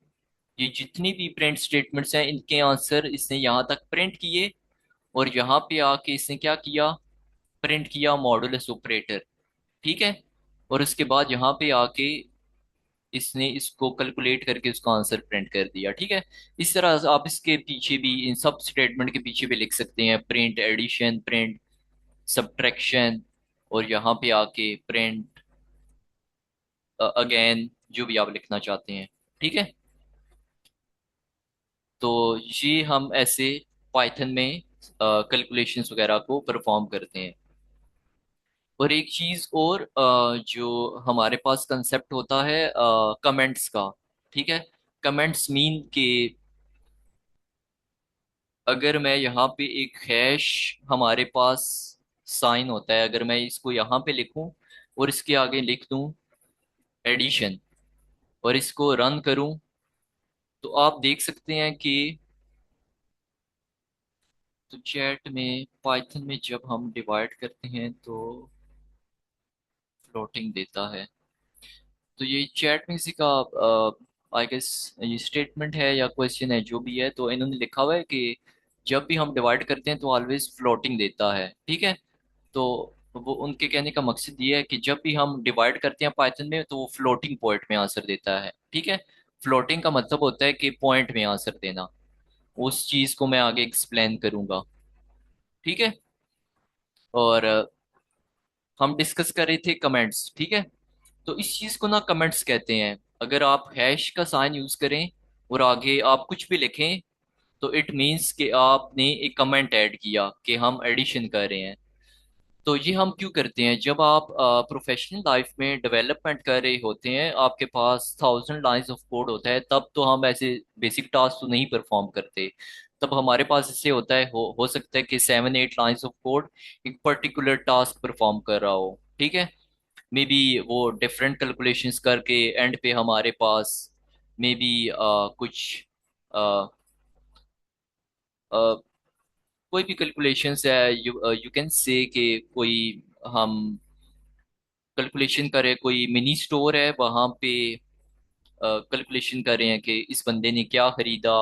ये जितनी भी प्रिंट स्टेटमेंट्स हैं, इनके आंसर इसने यहाँ तक प्रिंट किए, और यहाँ पे आके इसने क्या किया, प्रिंट किया मॉडुलस ऑपरेटर। ठीक है। और उसके बाद यहाँ पे आके इसने इसको कैलकुलेट करके उसका आंसर प्रिंट कर दिया। ठीक है। इस तरह आप इसके पीछे भी, इन सब स्टेटमेंट के पीछे भी लिख सकते हैं, प्रिंट एडिशन, प्रिंट सब्ट्रैक्शन, और यहाँ पे आके प्रिंट अगेन, जो भी आप लिखना चाहते हैं। ठीक है। तो ये हम ऐसे पाइथन में कैलकुलेशंस वगैरह को परफॉर्म करते हैं। और एक चीज और, जो हमारे पास कंसेप्ट होता है कमेंट्स का। ठीक है। कमेंट्स मीन के अगर मैं यहाँ पे एक हैश, हमारे पास साइन होता है, अगर मैं इसको यहाँ पे लिखूं और इसके आगे लिख दूं एडिशन, और इसको रन करूं, तो आप देख सकते हैं कि, तो चैट में पाइथन में जब हम डिवाइड करते हैं तो फ्लोटिंग देता है। तो ये चैट में किसी का आई गेस ये स्टेटमेंट है या क्वेश्चन है, जो भी है, तो इन्होंने लिखा हुआ है कि जब भी हम डिवाइड करते हैं तो ऑलवेज फ्लोटिंग देता है। ठीक है। तो वो उनके कहने का मकसद ये है कि जब भी हम डिवाइड करते हैं पाइथन में, तो वो फ्लोटिंग पॉइंट में आंसर देता है। ठीक है। फ्लोटिंग का मतलब होता है कि पॉइंट में आंसर देना। उस चीज को मैं आगे एक्सप्लेन करूंगा। ठीक है। और हम डिस्कस कर रहे थे कमेंट्स। ठीक है। तो इस चीज को ना कमेंट्स कहते हैं। अगर आप हैश का साइन यूज करें और आगे आप कुछ भी लिखें, तो इट मीन्स कि आपने एक कमेंट ऐड किया कि हम एडिशन कर रहे हैं। तो ये हम क्यों करते हैं, जब आप प्रोफेशनल लाइफ में डेवलपमेंट कर रहे होते हैं, आपके पास 1000 लाइंस ऑफ कोड होता है, तब तो हम ऐसे बेसिक टास्क तो नहीं परफॉर्म करते। तब हमारे पास इससे होता है, हो सकता है कि 7 8 लाइंस ऑफ कोड एक पर्टिकुलर टास्क परफॉर्म कर रहा हो। ठीक है। मे बी वो डिफरेंट कैलकुलेशंस करके एंड पे हमारे पास मे बी कुछ अ, अ, कोई भी कैलकुलेशंस है, यू कैन से कि कोई हम कैलकुलेशन करें, कोई मिनी स्टोर है वहां पे कैलकुलेशन कर रहे हैं कि इस बंदे ने क्या खरीदा,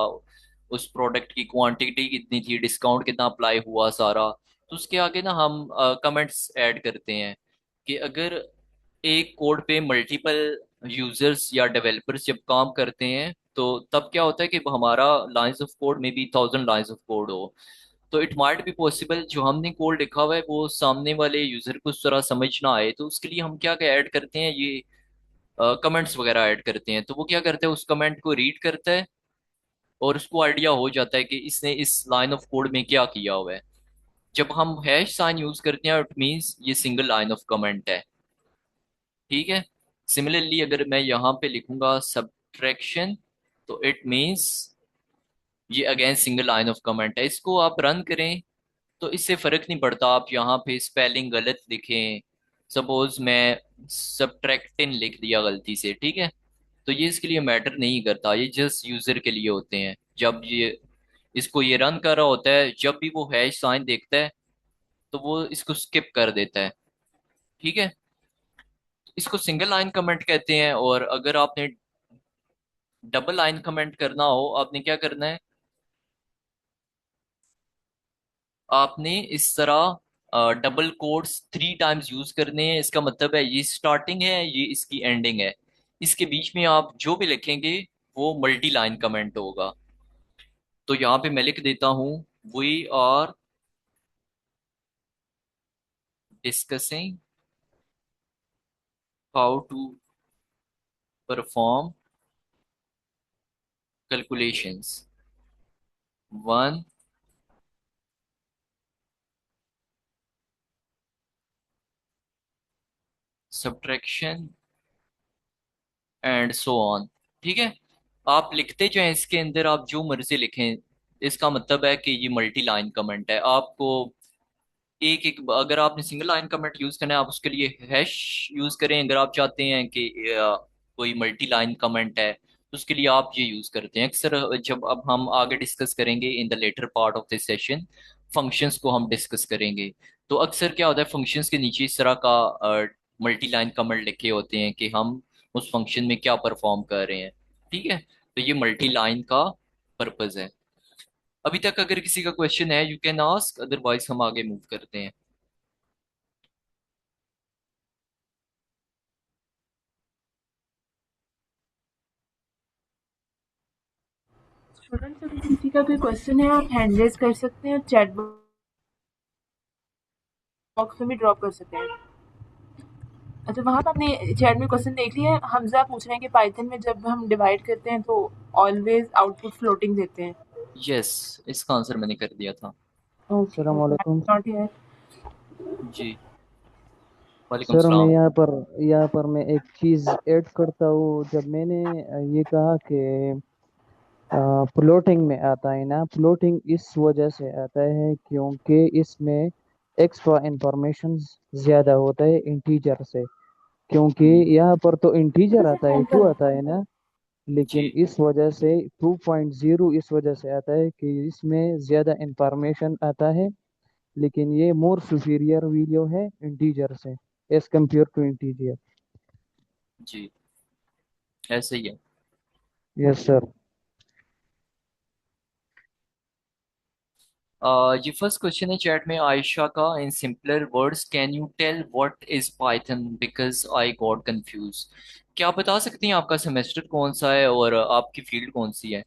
उस प्रोडक्ट की क्वांटिटी कितनी थी, डिस्काउंट कितना अप्लाई हुआ सारा। तो उसके आगे ना हम कमेंट्स ऐड करते हैं कि अगर एक कोड पे मल्टीपल यूजर्स या डेवलपर्स जब काम करते हैं, तो तब क्या होता है कि हमारा लाइंस ऑफ कोड में भी 1000 लाइंस ऑफ कोड हो। तो इट माइट बी पॉसिबल जो हमने कोड लिखा हुआ है वो सामने वाले यूजर को उस तरह समझ ना आए, तो उसके लिए हम क्या क्या ऐड करते हैं, ये कमेंट्स वगैरह ऐड करते हैं। तो वो क्या करते हैं, उस कमेंट को रीड करता है और उसको आइडिया हो जाता है कि इसने इस लाइन ऑफ कोड में क्या किया हुआ है। जब हम हैश साइन यूज करते हैं, इट मीन्स ये सिंगल लाइन ऑफ कमेंट है। ठीक है। सिमिलरली अगर मैं यहाँ पे लिखूंगा सब्ट्रैक्शन, तो इट मीन्स ये again single line of comment है। इसको आप रन करें तो इससे फर्क नहीं पड़ता, आप यहाँ पे स्पेलिंग गलत लिखें, सपोज मैं सब्ट्रैक्टिन लिख दिया गलती से। ठीक है। तो ये इसके लिए मैटर नहीं करता, ये जस्ट यूजर के लिए होते हैं। जब ये इसको ये रन कर रहा होता है, जब भी वो हैश साइन देखता है, तो वो इसको स्किप कर देता है। ठीक है, इसको सिंगल लाइन कमेंट कहते हैं। और अगर आपने डबल लाइन कमेंट करना हो, आपने क्या करना है, आपने इस तरह डबल कोट्स 3 टाइम्स यूज करने हैं। इसका मतलब है ये स्टार्टिंग है, ये इसकी एंडिंग है। इसके बीच में आप जो भी लिखेंगे वो मल्टी लाइन कमेंट होगा। तो यहाँ पे मैं लिख देता हूँ, we are discussing how to perform calculations, one subtraction and so on. ठीक है, आप लिखते जाएं, इसके अंदर आप जो मर्जी लिखें। इसका मतलब है कि ये मल्टी लाइन कमेंट है। आपको एक एक, अगर आपने सिंगल लाइन कमेंट यूज करना है, आप उसके लिए हैश यूज करें। अगर आप चाहते हैं कि कोई मल्टी लाइन कमेंट है, तो उसके लिए आप ये यूज करते हैं अक्सर। जब अब हम आगे डिस्कस करेंगे in the later part of this session, functions को हम डिस्कस करेंगे। तो अक्सर क्या होता है, फंक्शंस के नीचे इस तरह का मल्टी लाइन कमेंट लिखे होते हैं कि हम उस फंक्शन में क्या परफॉर्म कर रहे हैं। ठीक है, तो ये मल्टी लाइन का पर्पज है। अभी तक अगर किसी का क्वेश्चन है, यू कैन आस्क, अदरवाइज हम आगे मूव करते हैं। स्टूडेंट्स, अगर किसी का कोई क्वेश्चन है आप हैंड रेज कर सकते हैं, चैट बॉक्स में भी ड्रॉप कर सकते हैं। अच्छा, वहाँ पे आपने चैट में क्वेश्चन देख लिया है। हमजा पूछ रहे हैं कि पाइथन में जब हम डिवाइड करते हैं तो ऑलवेज आउटपुट फ्लोटिंग देते हैं। यस, इसका आंसर मैंने कर दिया था। ओके अस्सलाम ओके, वालेकुम। Not here. जी, वालेकुम सर मैं सलाम। यहाँ पर मैं एक चीज़ ऐड करता हूँ। जब मैंने ये कहा कि प्लॉटिंग में आता है ना, प्लॉटिंग इस वजह से आता है क्योंकि इसमें एक्स्ट्रा इंफॉर्मेशन ज़्यादा होता है इंटीजर से। क्योंकि हम्म। यहाँ पर तो इंटीजर आता है, टू सेंटर आता है ना, लेकिन जी इस वजह से 2.0 इस वजह से आता है कि इसमें ज़्यादा इंफॉर्मेशन आता है। लेकिन ये मोर सुपीरियर वीडियो है इंटीजर से, एज कम्पेयर टू इंटीजर। जी, ऐसे ही है। Yes sir. ये फर्स्ट क्वेश्चन है चैट में आयशा का। In simpler words can you tell what is Python, because I got confuse. क्या आप बता सकती हैं आपका सेमेस्टर कौन सा है और आपकी फील्ड कौन सी है?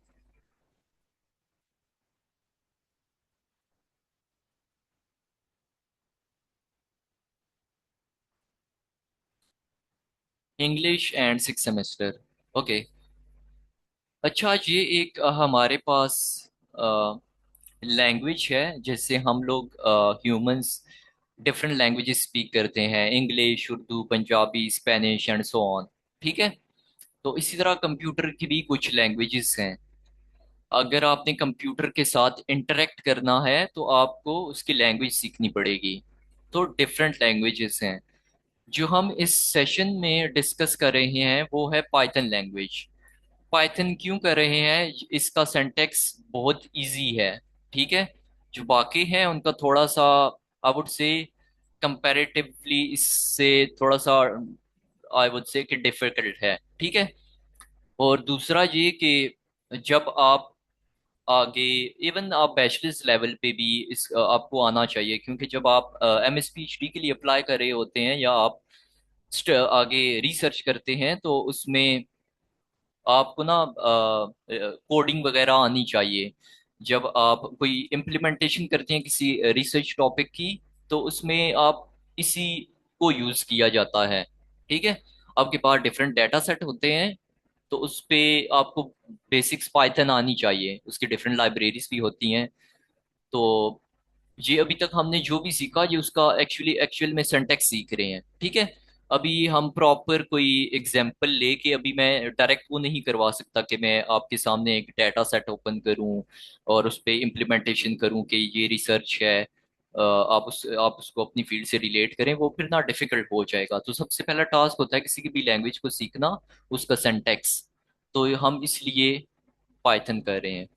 English and 6 semester. ओके। अच्छा, ये एक हमारे पास लैंग्वेज है। जैसे हम लोग ह्यूमंस डिफरेंट लैंग्वेजेस स्पीक करते हैं, English, Urdu, Punjabi, Spanish and so on. ठीक है, तो इसी तरह कंप्यूटर की भी कुछ लैंग्वेजेस हैं। अगर आपने कंप्यूटर के साथ इंटरेक्ट करना है तो आपको उसकी लैंग्वेज सीखनी पड़ेगी। तो डिफरेंट लैंग्वेजेस हैं। जो हम इस सेशन में डिस्कस कर रहे हैं वो है पाइथन लैंग्वेज। पाइथन क्यों कर रहे हैं, इसका सिंटेक्स बहुत इजी है। ठीक है, जो बाकी है उनका थोड़ा सा, आई वुड से, कंपैरेटिवली इससे थोड़ा सा, आई वुड से कि डिफिकल्ट है। ठीक है, और दूसरा ये कि जब आप आगे, इवन आप बैचलर्स लेवल पे भी इस आपको आना चाहिए। क्योंकि जब आप एमएस पीएचडी के लिए अप्लाई कर रहे होते हैं या आप आगे रिसर्च करते हैं, तो उसमें आपको ना कोडिंग वगैरह आनी चाहिए। जब आप कोई इम्प्लीमेंटेशन करते हैं किसी रिसर्च टॉपिक की, तो उसमें आप इसी को यूज किया जाता है। ठीक है, आपके पास डिफरेंट डेटा सेट होते हैं, तो उस पे आपको बेसिक्स पाइथन आनी चाहिए। उसकी डिफरेंट लाइब्रेरीज भी होती हैं। तो ये अभी तक हमने जो भी सीखा, ये उसका एक्चुअल में सिंटैक्स सीख रहे हैं। ठीक है, अभी हम प्रॉपर कोई एग्जांपल लेके, अभी मैं डायरेक्ट वो नहीं करवा सकता कि मैं आपके सामने एक डाटा सेट ओपन करूं और उस पे इम्प्लीमेंटेशन करूं कि ये रिसर्च है। आप उसको अपनी फील्ड से रिलेट करें, वो फिर ना डिफिकल्ट हो जाएगा। तो सबसे पहला टास्क होता है किसी की भी लैंग्वेज को सीखना, उसका सिंटैक्स। तो हम इसलिए पाइथन कर रहे हैं।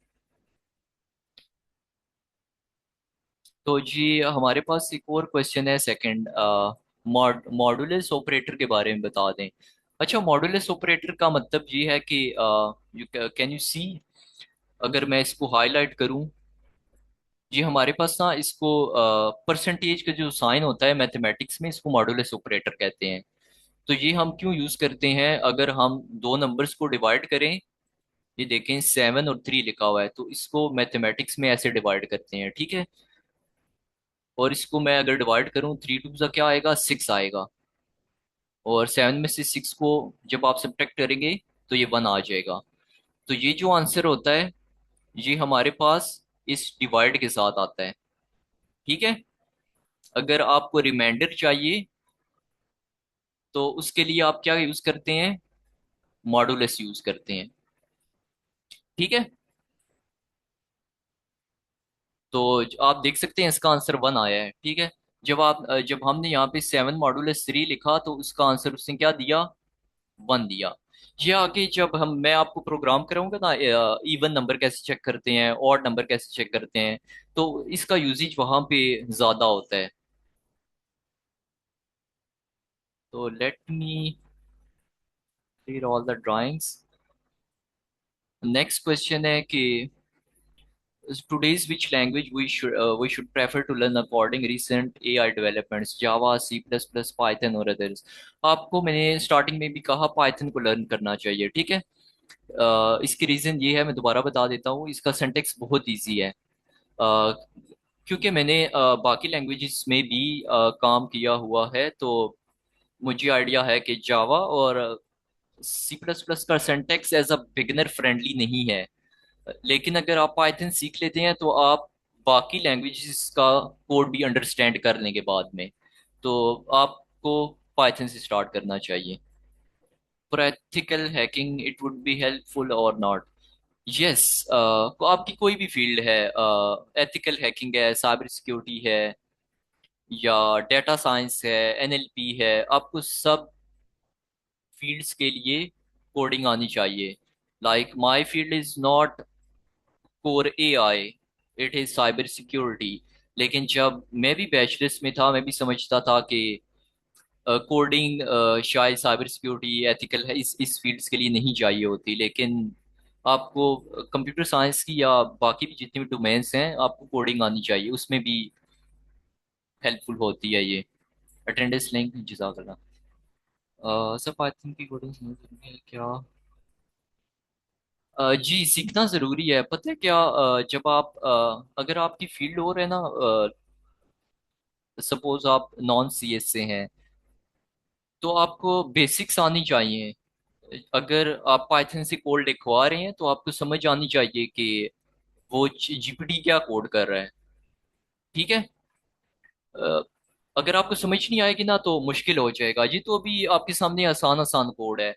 तो जी हमारे पास एक और क्वेश्चन है सेकंड, मॉडुलस ऑपरेटर के बारे में बता दें। अच्छा, मॉडुलस ऑपरेटर का मतलब ये है कि यू कैन यू सी, अगर मैं इसको हाईलाइट करूं, जी हमारे पास ना इसको परसेंटेज का जो साइन होता है मैथमेटिक्स में, इसको मॉडुलस ऑपरेटर कहते हैं। तो ये हम क्यों यूज करते हैं, अगर हम दो नंबर्स को डिवाइड करें, ये देखें 7 और 3 लिखा हुआ है, तो इसको मैथमेटिक्स में ऐसे डिवाइड करते हैं, ठीक है। और इसको मैं अगर डिवाइड करूं, 3 2 का क्या आएगा, 6 आएगा। और 7 में से 6 को जब आप सब्ट्रैक्ट करेंगे तो ये 1 आ जाएगा। तो ये जो आंसर होता है, ये हमारे पास इस डिवाइड के साथ आता है, ठीक है। अगर आपको रिमाइंडर चाहिए तो उसके लिए आप क्या यूज करते हैं, मॉडुलस यूज करते हैं, ठीक है। तो आप देख सकते हैं इसका आंसर 1 आया है, ठीक है। जब हमने यहाँ पे 7 मॉडुलस 3 लिखा तो उसका आंसर उसने क्या दिया, 1 दिया। ये आगे जब मैं आपको प्रोग्राम कराऊंगा ना, इवन नंबर कैसे चेक करते हैं, ऑड नंबर कैसे चेक करते हैं, तो इसका यूजेज वहां पे ज्यादा होता है। तो let me clear all the drawings. Next question है कि today's which language we should prefer to learn according recent AI developments, Java, C++, Python और others। आपको मैंने स्टार्टिंग में भी कहा पाइथन को लर्न करना चाहिए, ठीक है। इसकी रीजन ये है, मैं दोबारा बता देता हूँ, इसका सिंटेक्स बहुत इजी है। क्योंकि मैंने बाकी लैंग्वेजेस में भी काम किया हुआ है, तो मुझे आइडिया है कि जावा और C++ का syntax as a beginner friendly नहीं है। लेकिन अगर आप पाइथन सीख लेते हैं तो आप बाकी लैंग्वेजेस का कोड भी अंडरस्टैंड कर लेंगे बाद में। तो आपको पाइथन से स्टार्ट करना चाहिए। For ethical hacking it would be helpful और नॉट। यस, आपकी कोई भी फील्ड है, एथिकल हैकिंग है, साइबर सिक्योरिटी है, या डेटा साइंस है, एनएलपी है, आपको सब फील्ड्स के लिए कोडिंग आनी चाहिए। Like my field is not core AI, it is cyber security. लेकिन जब मैं भी बैचलर्स में था, मैं भी समझता था कि कोडिंग शायद साइबर सिक्योरिटी एथिकल है, इस फील्ड्स के लिए नहीं चाहिए होती। लेकिन आपको कंप्यूटर साइंस की या बाकी भी जितनी भी डोमेन्स हैं, आपको कोडिंग आनी चाहिए, उसमें भी हेल्पफुल होती है ये। अटेंडेंस लिंक जज़ाकल्लाह। सर पाइथन की कोडिंग समझ है क्या? जी सीखना ज़रूरी है, पता है क्या, जब आप अगर आपकी फील्ड और है ना, सपोज आप नॉन सी एस से हैं, तो आपको बेसिक्स आनी चाहिए। अगर आप पाइथन से कोड लिखवा रहे हैं तो आपको समझ आनी चाहिए कि वो जीपीटी क्या कोड कर रहा है, ठीक है। अ, अगर आपको समझ नहीं आएगी ना तो मुश्किल हो जाएगा जी। तो अभी आपके सामने आसान आसान कोड है,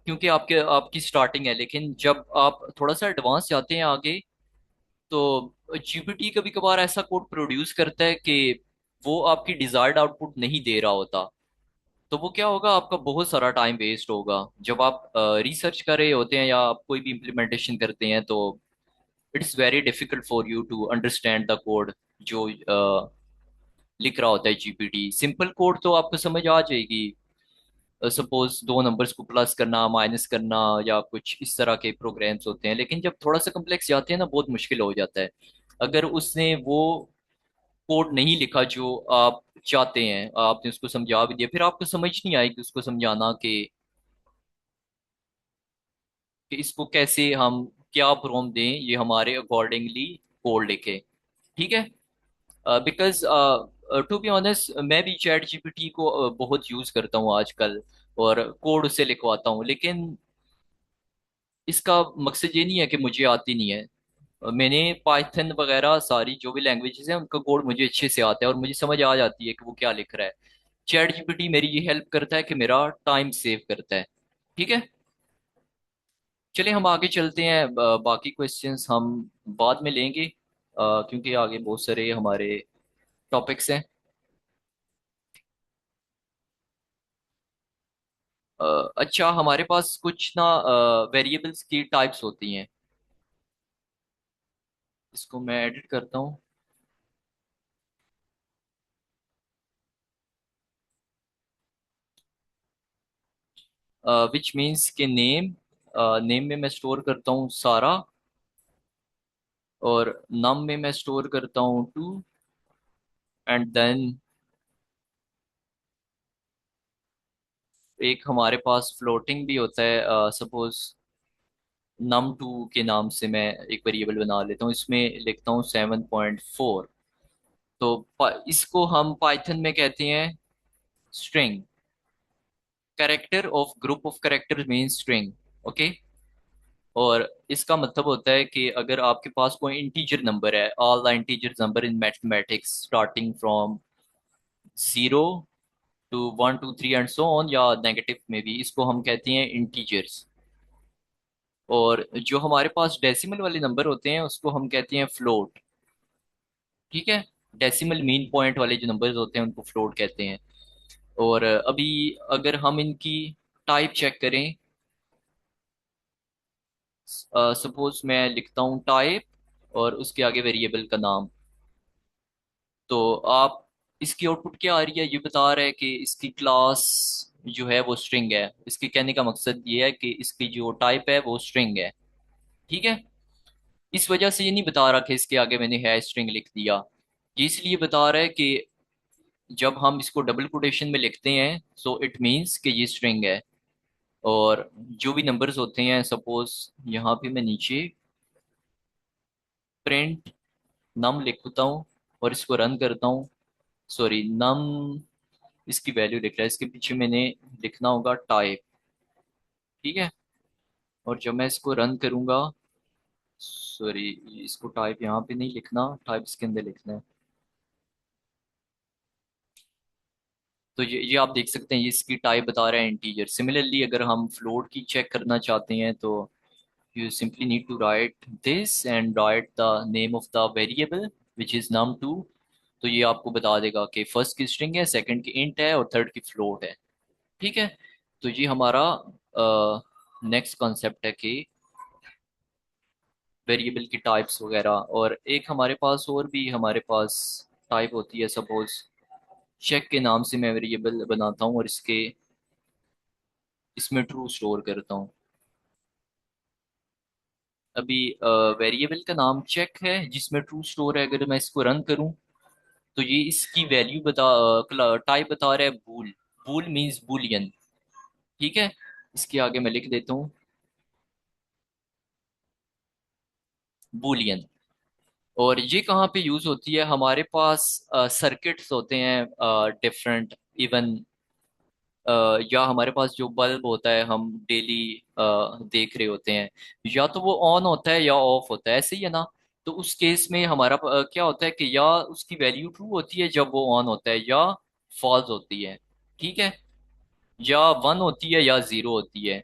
क्योंकि आपकी स्टार्टिंग है। लेकिन जब आप थोड़ा सा एडवांस जाते हैं आगे, तो जीपीटी कभी कभार ऐसा कोड प्रोड्यूस करता है कि वो आपकी डिजायर्ड आउटपुट नहीं दे रहा होता। तो वो क्या होगा, आपका बहुत सारा टाइम वेस्ट होगा जब आप रिसर्च कर रहे होते हैं या आप कोई भी इम्प्लीमेंटेशन करते हैं। तो it's very difficult for you to understand the code जो लिख रहा होता है जीपीटी। सिंपल कोड तो आपको समझ आ जाएगी, सपोज दो नंबर्स को प्लस करना, माइनस करना, या कुछ इस तरह के प्रोग्राम्स होते हैं। लेकिन जब थोड़ा सा कम्प्लेक्स जाते हैं ना, बहुत मुश्किल हो जाता है। अगर उसने वो कोड नहीं लिखा जो आप चाहते हैं, आपने उसको समझा भी दिया, फिर आपको समझ नहीं आएगी उसको समझाना कि इसको कैसे हम क्या प्रॉम्प्ट दें, ये हमारे अकॉर्डिंगली कोड लिखे, ठीक है। बिकॉज टू बी ऑनेस्ट, मैं भी चैट जीपीटी को बहुत यूज करता हूँ आजकल, और कोड उससे लिखवाता हूँ। लेकिन इसका मकसद ये नहीं है कि मुझे आती नहीं है। मैंने पाइथन वगैरह सारी जो भी लैंग्वेजेस हैं उनका कोड मुझे अच्छे से आता है, और मुझे समझ आ जाती है कि वो क्या लिख रहा है। चैट जीपीटी मेरी ये हेल्प करता है कि मेरा टाइम सेव करता है, ठीक है। चलिए हम आगे चलते हैं, बाकी क्वेश्चंस हम बाद में लेंगे, क्योंकि आगे बहुत सारे हमारे टॉपिक्स हैं। अच्छा, हमारे पास कुछ ना वेरिएबल्स की टाइप्स होती हैं, इसको मैं एडिट करता हूँ। विच मीन्स के नेम, नेम में मैं स्टोर करता हूँ सारा, और नम में मैं स्टोर करता हूँ टू, एंड देन एक हमारे पास फ्लोटिंग भी होता है। सपोज नम टू के नाम से मैं एक वेरिएबल बना लेता हूँ, इसमें लिखता हूँ 7.4। तो इसको हम पाइथन में कहते हैं string. Character of group of character mean string. Okay. और इसका मतलब होता है कि अगर आपके पास कोई इंटीजर नंबर है, all the integer number in mathematics starting from 0 to 1 2 3 and so on, या नेगेटिव में भी, इसको हम कहते हैं इंटीजर्स। और जो हमारे पास डेसिमल वाले नंबर होते हैं उसको हम कहते हैं फ्लोट। ठीक है। डेसिमल मीन पॉइंट वाले जो नंबर्स होते हैं उनको फ्लोट कहते हैं। और अभी अगर हम इनकी टाइप चेक करें, सपोज मैं लिखता हूँ टाइप और उसके आगे वेरिएबल का नाम, तो आप इसकी आउटपुट क्या आ रही है, ये बता रहा है कि इसकी क्लास जो है वो स्ट्रिंग है। इसके कहने का मकसद ये है कि इसकी जो टाइप है वो स्ट्रिंग है। ठीक है। इस वजह से ये नहीं बता रहा कि इसके आगे मैंने है स्ट्रिंग लिख दिया। ये इसलिए बता रहा है कि जब हम इसको डबल कोटेशन में लिखते हैं सो इट मीन्स कि ये स्ट्रिंग है। और जो भी नंबर्स होते हैं, सपोज यहाँ पे मैं नीचे प्रिंट नम लिखता हूँ और इसको रन करता हूँ, सॉरी नम इसकी वैल्यू लिख रहा है, इसके पीछे मैंने लिखना होगा टाइप। ठीक है। और जब मैं इसको रन करूंगा, सॉरी इसको टाइप यहाँ पे नहीं लिखना, टाइप इसके अंदर लिखना है। तो ये आप देख सकते हैं, ये इसकी टाइप बता रहा है इंटीजर। सिमिलरली अगर हम फ्लोट की चेक करना चाहते हैं तो you simply need to write this and write the name of the variable which is num2। तो ये आपको बता देगा कि फर्स्ट की स्ट्रिंग है, सेकंड की इंट है और थर्ड की फ्लोट है। ठीक है। तो ये हमारा नेक्स्ट कॉन्सेप्ट है कि वेरिएबल की टाइप्स वगैरह। और एक हमारे पास और भी हमारे पास टाइप होती है। सपोज चेक के नाम से मैं वेरिएबल बनाता हूँ और इसमें ट्रू स्टोर करता हूँ। अभी वेरिएबल का नाम चेक है जिसमें ट्रू स्टोर है। अगर मैं इसको रन करूं तो ये इसकी वैल्यू टाइप बता रहा है बूल। बूल मींस बुलियन। ठीक है। इसके आगे मैं लिख देता हूँ बुलियन। और ये कहाँ पे यूज होती है, हमारे पास सर्किट्स होते हैं डिफरेंट, इवन या हमारे पास जो बल्ब होता है हम डेली देख रहे होते हैं, या तो वो ऑन होता है या ऑफ होता है, ऐसे ही है ना। तो उस केस में हमारा क्या होता है कि या उसकी वैल्यू ट्रू होती है जब वो ऑन होता है, या फॉल्स होती है। ठीक है। या वन होती है या जीरो होती है।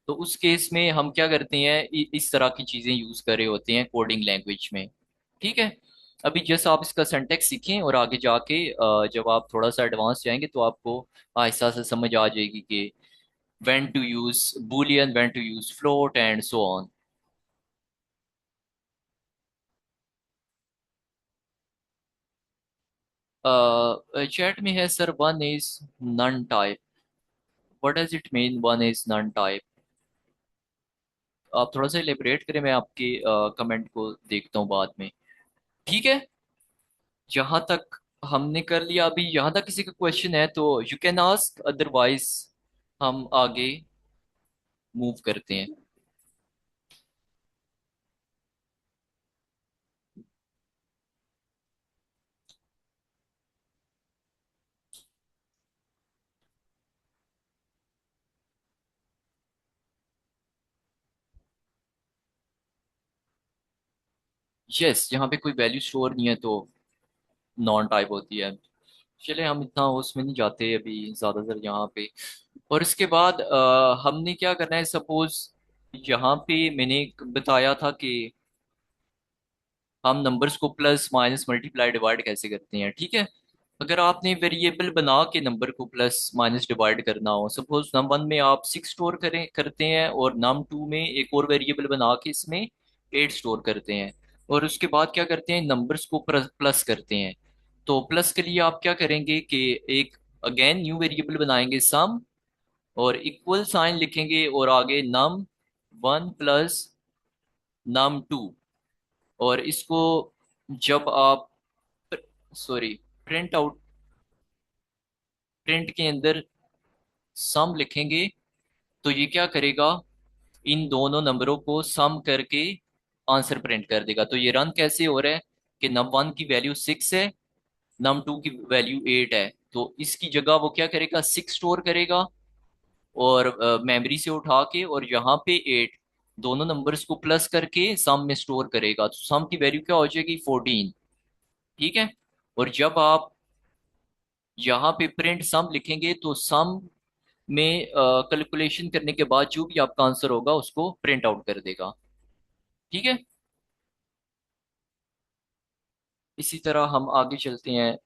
तो उस केस में हम क्या करते हैं, इस तरह की चीजें यूज कर रहे होते हैं कोडिंग लैंग्वेज में। ठीक है। अभी जैसे आप इसका सिंटैक्स सीखें और आगे जाके जब आप थोड़ा सा एडवांस जाएंगे तो आपको आहिस्ता से समझ आ जाएगी कि when to use boolean, when to use float and so on। Chat में है sir, one is none type. What does it mean one is none type? आप थोड़ा सा इलेबरेट करें, मैं आपके कमेंट को देखता हूँ बाद में। ठीक है। जहां तक हमने कर लिया, अभी यहाँ तक किसी का क्वेश्चन है तो यू कैन आस्क, अदरवाइज हम आगे मूव करते हैं। यस, यहाँ पे कोई वैल्यू स्टोर नहीं है तो नॉन टाइप होती है। चले हम इतना उसमें नहीं जाते अभी ज्यादातर यहाँ पे। और इसके बाद हमने क्या करना है, सपोज यहाँ पे मैंने बताया था कि हम नंबर्स को प्लस माइनस मल्टीप्लाई डिवाइड कैसे करते हैं। ठीक है। अगर आपने वेरिएबल बना के नंबर को प्लस माइनस डिवाइड करना हो, सपोज नम वन में आप 6 स्टोर करें करते हैं और नम टू में एक और वेरिएबल बना के इसमें 8 स्टोर करते हैं, और उसके बाद क्या करते हैं, नंबर्स को प्लस करते हैं। तो प्लस के लिए आप क्या करेंगे कि एक अगेन न्यू वेरिएबल बनाएंगे सम, और इक्वल साइन लिखेंगे और आगे num one plus num two. और इसको जब आप सॉरी प्रिंट आउट प्रिंट के अंदर सम लिखेंगे तो ये क्या करेगा, इन दोनों नंबरों को सम करके आंसर प्रिंट कर देगा। तो ये रन कैसे हो रहा है कि नम वन की वैल्यू 6 है, नम टू की वैल्यू 8 है, तो इसकी जगह वो क्या करेगा 6 स्टोर करेगा और मेमोरी से उठा के और यहाँ पे 8 दोनों नंबर्स को प्लस करके सम में स्टोर करेगा। तो सम की वैल्यू क्या हो जाएगी 14। ठीक है। और जब आप यहाँ पे प्रिंट सम लिखेंगे तो सम में कैलकुलेशन करने के बाद जो भी आपका आंसर होगा उसको प्रिंट आउट कर देगा। ठीक है। इसी तरह हम आगे चलते हैं।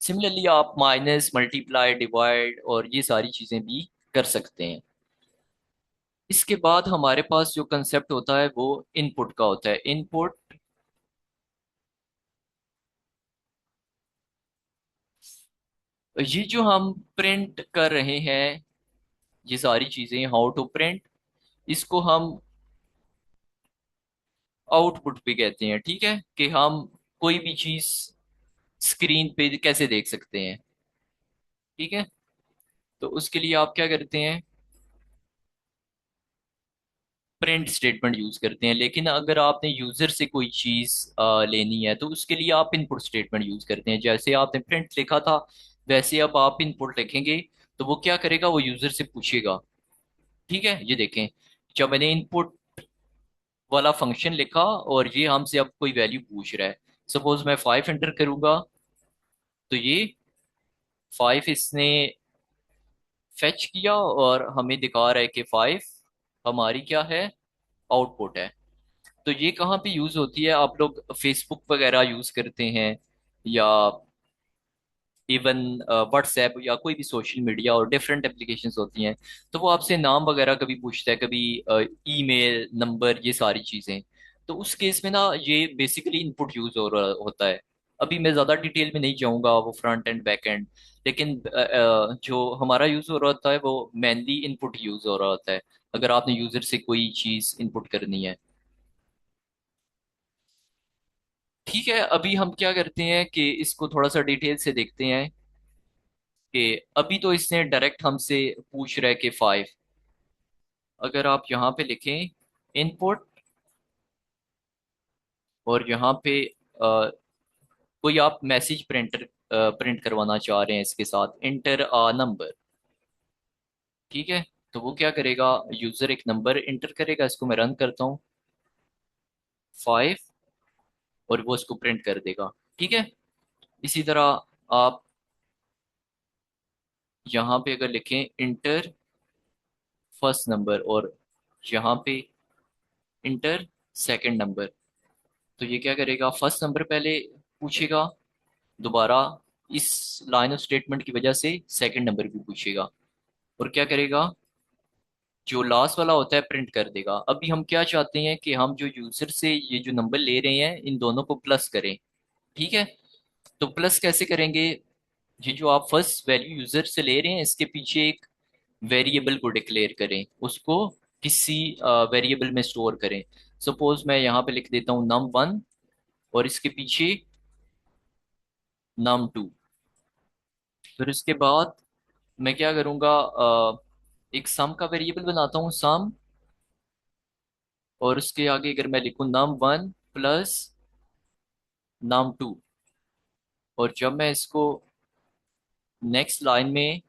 सिमिलरली आप माइनस मल्टीप्लाई डिवाइड और ये सारी चीजें भी कर सकते हैं। इसके बाद हमारे पास जो कंसेप्ट होता है वो इनपुट का होता है। इनपुट ये जो हम प्रिंट कर रहे हैं, ये सारी चीजें हाउ टू प्रिंट, इसको हम आउटपुट भी कहते हैं। ठीक है, कि हम कोई भी चीज स्क्रीन पे कैसे देख सकते हैं। ठीक है। तो उसके लिए आप क्या करते हैं, प्रिंट स्टेटमेंट यूज करते हैं। लेकिन अगर आपने यूजर से कोई चीज लेनी है तो उसके लिए आप इनपुट स्टेटमेंट यूज करते हैं। जैसे आपने प्रिंट लिखा था वैसे अब आप इनपुट लिखेंगे तो वो क्या करेगा, वो यूजर से पूछेगा। ठीक है, ये देखें, जब मैंने इनपुट वाला फंक्शन लिखा और ये हमसे अब कोई वैल्यू पूछ रहा है, सपोज मैं 5 एंटर करूंगा तो ये 5 इसने फेच किया और हमें दिखा रहा है कि 5 हमारी क्या है, आउटपुट है। तो ये कहाँ पे यूज होती है, आप लोग फेसबुक वगैरह यूज करते हैं या इवन व्हाट्सएप या कोई भी सोशल मीडिया और डिफरेंट एप्लीकेशंस होती हैं, तो वो आपसे नाम वगैरह कभी पूछता है, कभी ईमेल नंबर, ये सारी चीजें। तो उस केस में ना ये बेसिकली इनपुट यूज हो रहा होता है। अभी मैं ज्यादा डिटेल में नहीं जाऊंगा, वो फ्रंट एंड बैक एंड, लेकिन जो हमारा यूज हो रहा होता है वो मेनली इनपुट यूज हो रहा होता है अगर आपने यूजर से कोई चीज इनपुट करनी है। ठीक है, अभी हम क्या करते हैं कि इसको थोड़ा सा डिटेल से देखते हैं कि अभी तो इसने डायरेक्ट हमसे पूछ रहा है कि 5। अगर आप यहाँ पे लिखें इनपुट और यहाँ पे कोई आप मैसेज प्रिंट करवाना चाह रहे हैं इसके साथ, इंटर अ नंबर। ठीक है, तो वो क्या करेगा, यूजर एक नंबर इंटर करेगा, इसको मैं रन करता हूँ 5, और वो इसको प्रिंट कर देगा। ठीक है। इसी तरह आप यहाँ पे अगर लिखें इंटर फर्स्ट नंबर और यहाँ पे इंटर सेकंड नंबर, तो ये क्या करेगा, फर्स्ट नंबर पहले पूछेगा, दोबारा इस लाइन ऑफ स्टेटमेंट की वजह से सेकंड नंबर भी पूछेगा, और क्या करेगा, जो लास्ट वाला होता है प्रिंट कर देगा। अभी हम क्या चाहते हैं कि हम जो यूजर से ये जो नंबर ले रहे हैं इन दोनों को प्लस करें। ठीक है, तो प्लस कैसे करेंगे, ये जो आप फर्स्ट वैल्यू यूजर से ले रहे हैं इसके पीछे एक वेरिएबल को डिक्लेयर करें, उसको किसी वेरिएबल में स्टोर करें। सपोज मैं यहाँ पे लिख देता हूँ num1 और इसके पीछे num2। फिर इसके बाद मैं क्या करूँगा, एक सम का वेरिएबल बनाता हूँ सम, और उसके आगे अगर मैं लिखूँ num1 प्लस num2, और जब मैं इसको नेक्स्ट लाइन में